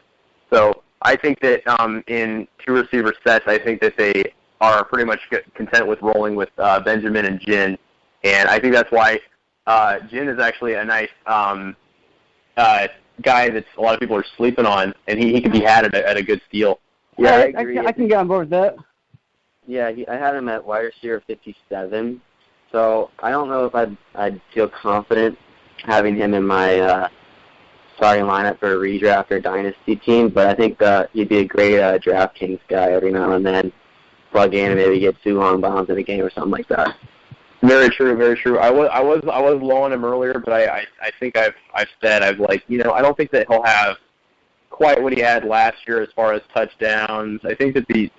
So I think that in two receiver sets, I think that they are pretty much content with rolling with Benjamin and Ginn, and I think that's why Ginn is actually a nice guy that a lot of people are sleeping on, and he could be had at a good steal. Yeah, I agree. I can get on board with that. Yeah, I had him at wide receiver 57, so I don't know if I'd feel confident having him in my starting lineup for a redraft or dynasty team, but I think he'd be a great DraftKings guy every now and then. Plug in and maybe get 2 long bombs in a game or something like that. Very true, very true. I was low on him earlier, but I think I've said I don't think that he'll have quite what he had last year as far as touchdowns. I think that the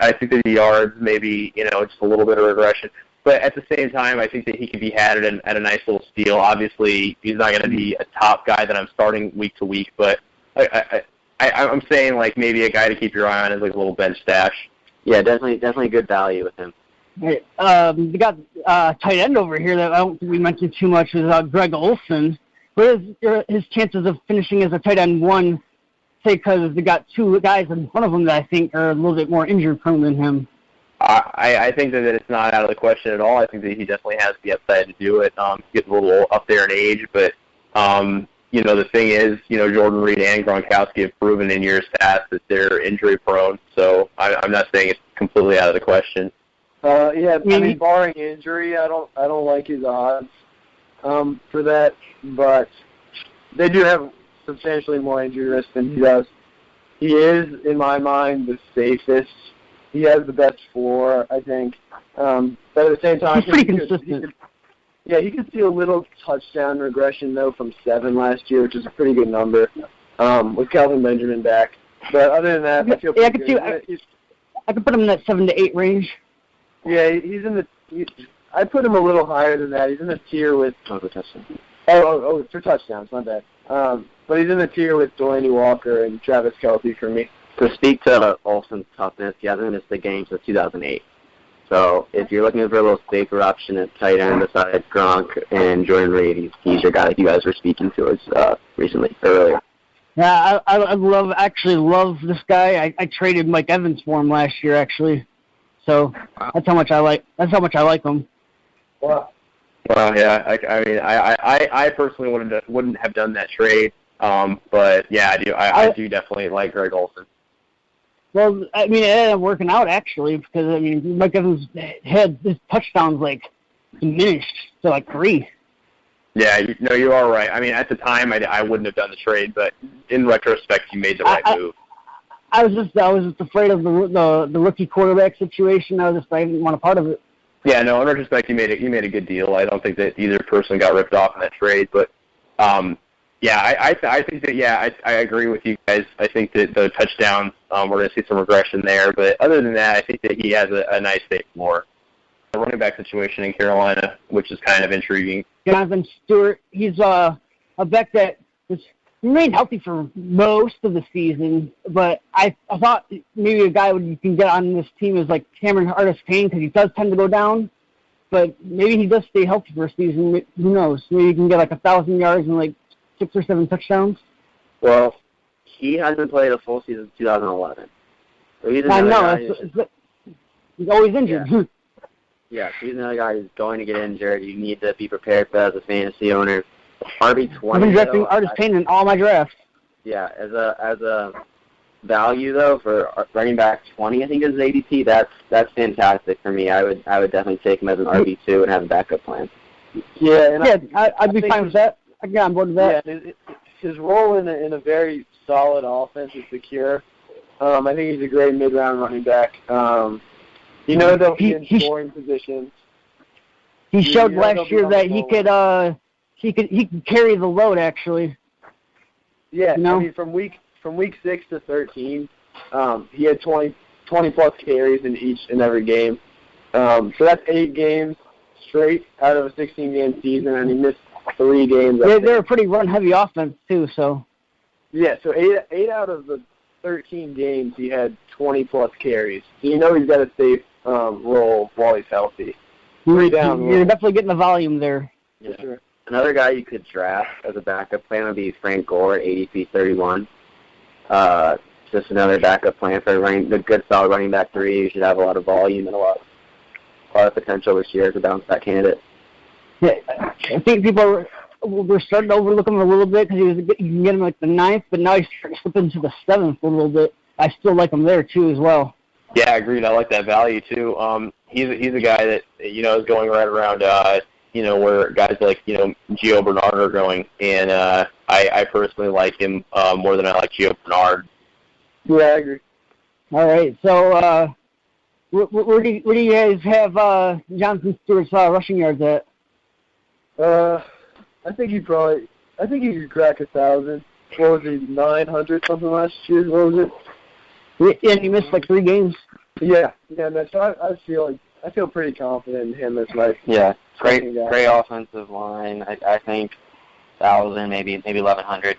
yards maybe just a little bit of regression, but at the same time I think that he could be had at a nice little steal. Obviously he's not going to be a top guy that I'm starting week to week, but I'm saying like maybe a guy to keep your eye on is like a little bench stash. Yeah, definitely good value with him. Hey, we got tight end over here that I don't think we mentioned too much is Greg Olsen. What is his chances of finishing as a tight end 1, say, because they got 2 guys in front of him that I think are a little bit more injury-prone than him? I think that it's not out of the question at all. I think that he definitely has the upside to do it. He's a little up there in age, but, the thing is, Jordan Reed and Gronkowski have proven in years past that they're injury-prone, so I'm not saying it's completely out of the question. Barring injury, I don't like his odds for that, but they do have substantially more injury risk than he does. He is, in my mind, the safest. He has the best floor, I think. But at the same time, he's pretty consistent. He could see a little touchdown regression, though, from 7 last year, which is a pretty good number, with Kelvin Benjamin back. But other than that, I feel pretty good. I could put him in that 7 to 8 range. Yeah, he's in I put him a little higher than that. He's in the tier with for touchdowns. For touchdowns, my bad. But he's in the tier with Delaney Walker and Travis Kelce for me. To speak to Olsen's toughness, he hasn't missed a game since 2008. So if you're looking for a little safer option at tight end besides Gronk and Jordan Reed, he's your guy that you guys were speaking to us earlier. Yeah, I love this guy. I traded Mike Evans for him last year, actually. So that's how much I like him. Wow. Well, yeah. I personally wouldn't have done that trade. But yeah, I do. I do definitely like Greg Olsen. Well, it ended up working out actually because Mike Evans had his touchdowns like diminished to like 3. Yeah, you are right. At the time I wouldn't have done the trade, but in retrospect, you made the right move. I was just afraid of the rookie quarterback situation. I didn't want a part of it. Yeah, no. In retrospect, you made a good deal. I don't think that either person got ripped off in that trade, but Yeah, I think that, I agree with you guys. I think that the touchdowns, we're going to see some regression there. But other than that, I think that he has a nice safe floor. The running back situation in Carolina, which is kind of intriguing. Jonathan Stewart, he's a back that was remained healthy for most of the season, but I thought maybe a guy you can get on this team is like Cameron Artis-Payne, because he does tend to go down, but maybe he does stay healthy for a season. Who knows? Maybe he can get like 1,000 yards and like 6 or 7 touchdowns. Well, he hasn't played a full season since 2011. So he's I know. He's always injured. Yeah, so he's another guy who's going to get injured. You need to be prepared for that as a fantasy owner. RB20. I've been drafting Artis-Payne in all my drafts. Yeah, as a value though for running back 20, I think is ADP. That's fantastic for me. I would definitely take him as an RB2 and have a backup plan. Yeah, and I'd be fine with that. I'd get on board with that. Yeah, his role in a very solid offense is secure. I think he's a great mid-round running back. They'll be in scoring positions. He showed last year that he could carry the load actually. Yeah, I mean from week 6 to 13, he had 20 plus carries in each and every game. So that's 8 games straight out of a 16-game season, and he missed 3 games. They're a pretty run-heavy offense too, so. Yeah, so 8 out of the 13 games he had 20 plus carries. So he's got a safe role while he's healthy. You're definitely getting the volume there. Yeah. Sure. Another guy you could draft as a backup plan would be Frank Gore at ADP 31. Just another backup plan for the good solid running back 3. You should have a lot of volume and a lot of potential this year as a bounce back candidate. Yeah, I think people were starting to overlook him a little bit because you can get him like the 9th, but now he's starting to slip into the 7th a little bit. I still like him there too as well. Yeah, agreed. I like that value too. He's a guy that is going right around where guys like Gio Bernard are going, and I personally like him more than I like Gio Bernard. Yeah, I agree. All right, so where do you guys have Jonathan Stewart's rushing yards at? I think he could crack 1,000. What was he, 900 something last year? What was it? Yeah, and he missed like 3 games. Yeah, man. So I feel pretty confident in him as my great offensive line. I think 1,000, maybe 1,100.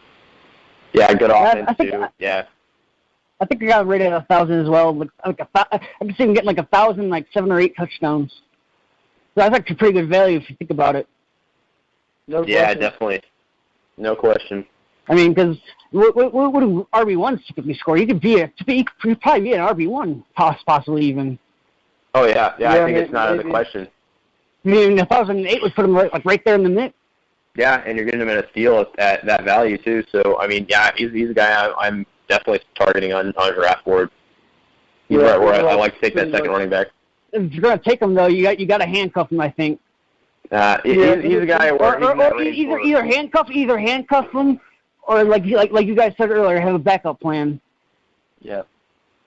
Yeah, good offense too. Yeah. I think I got rated at 1,000 as well. I can see him getting like 1,000, like 7 or 8 touchdowns. So that's actually pretty good value if you think about it. No yeah, question. Definitely. No question. I mean, because what do RB1s typically score? He could probably be an RB1, possibly even. Oh yeah. I think it's not out of the question. I mean, 1,008 would put him right there in the mix. Yeah, and you're getting him at a steal at that value too. So I mean, yeah, he's a guy I'm definitely targeting on a draft board. He's right where I like to take that second running back. If you're gonna take him though, you got to handcuff him, I think. He's a guy or either handcuff him, or like you guys said earlier, have a backup plan. Yep.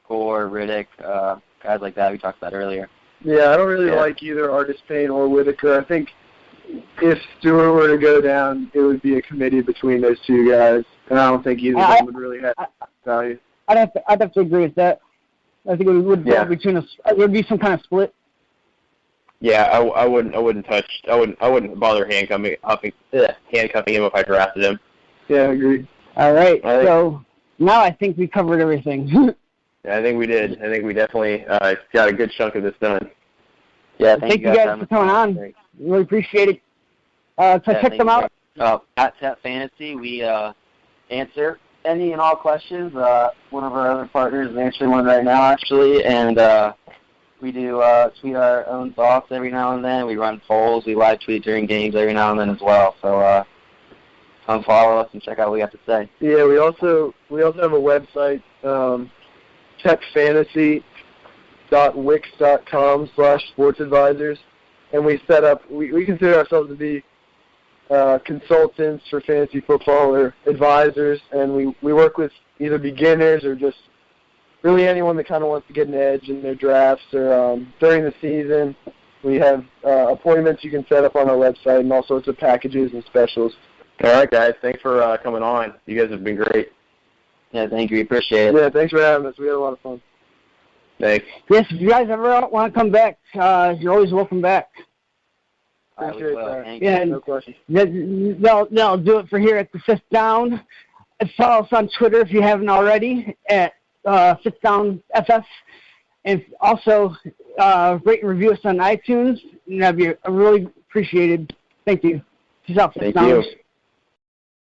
Gore, Riddick, guys like that we talked about earlier. Yeah, I don't really like either Artis-Payne or Whitaker. I think if Stewart were to go down, it would be a committee between those 2 guys, and I don't think either of them would really have value. I'd have to agree with that. I think it would be some kind of split. Yeah, I wouldn't bother handcuffing him if I drafted him. Yeah, I agree. All right, so now I think we covered everything. Yeah, I think we did. I think we definitely got a good chunk of this done. Yeah, thank you guys for coming on. Really appreciate it. Check them out. At TEPfantasy, we answer any and all questions. One of our other partners is answering one right now, actually, and we do tweet our own thoughts every now and then. We run polls. We live tweet during games every now and then as well. So come follow us and check out what we have to say. Yeah, we also have a website, TEPfantasy.wix.com/sportsadvisors, and we consider ourselves to be consultants for fantasy football or advisors, and we work with either beginners or just really anyone that kind of wants to get an edge in their drafts or during the season. We have appointments you can set up on our website and all sorts of packages and specials. All right, guys. Thanks for coming on. You guys have been great. Yeah, thank you. We appreciate it. Yeah, thanks for having us. We had a lot of fun. Thanks. Yes, if you guys ever want to come back, you're always welcome back. Appreciate that. Thank you. Yeah, No question. they'll do it for here at the Fifth Down. Follow us on Twitter if you haven't already at Fifth Down FS. And also rate and review us on iTunes. And that'd be really appreciated. Thank you. Peace out, Fifth Thank Downers. you.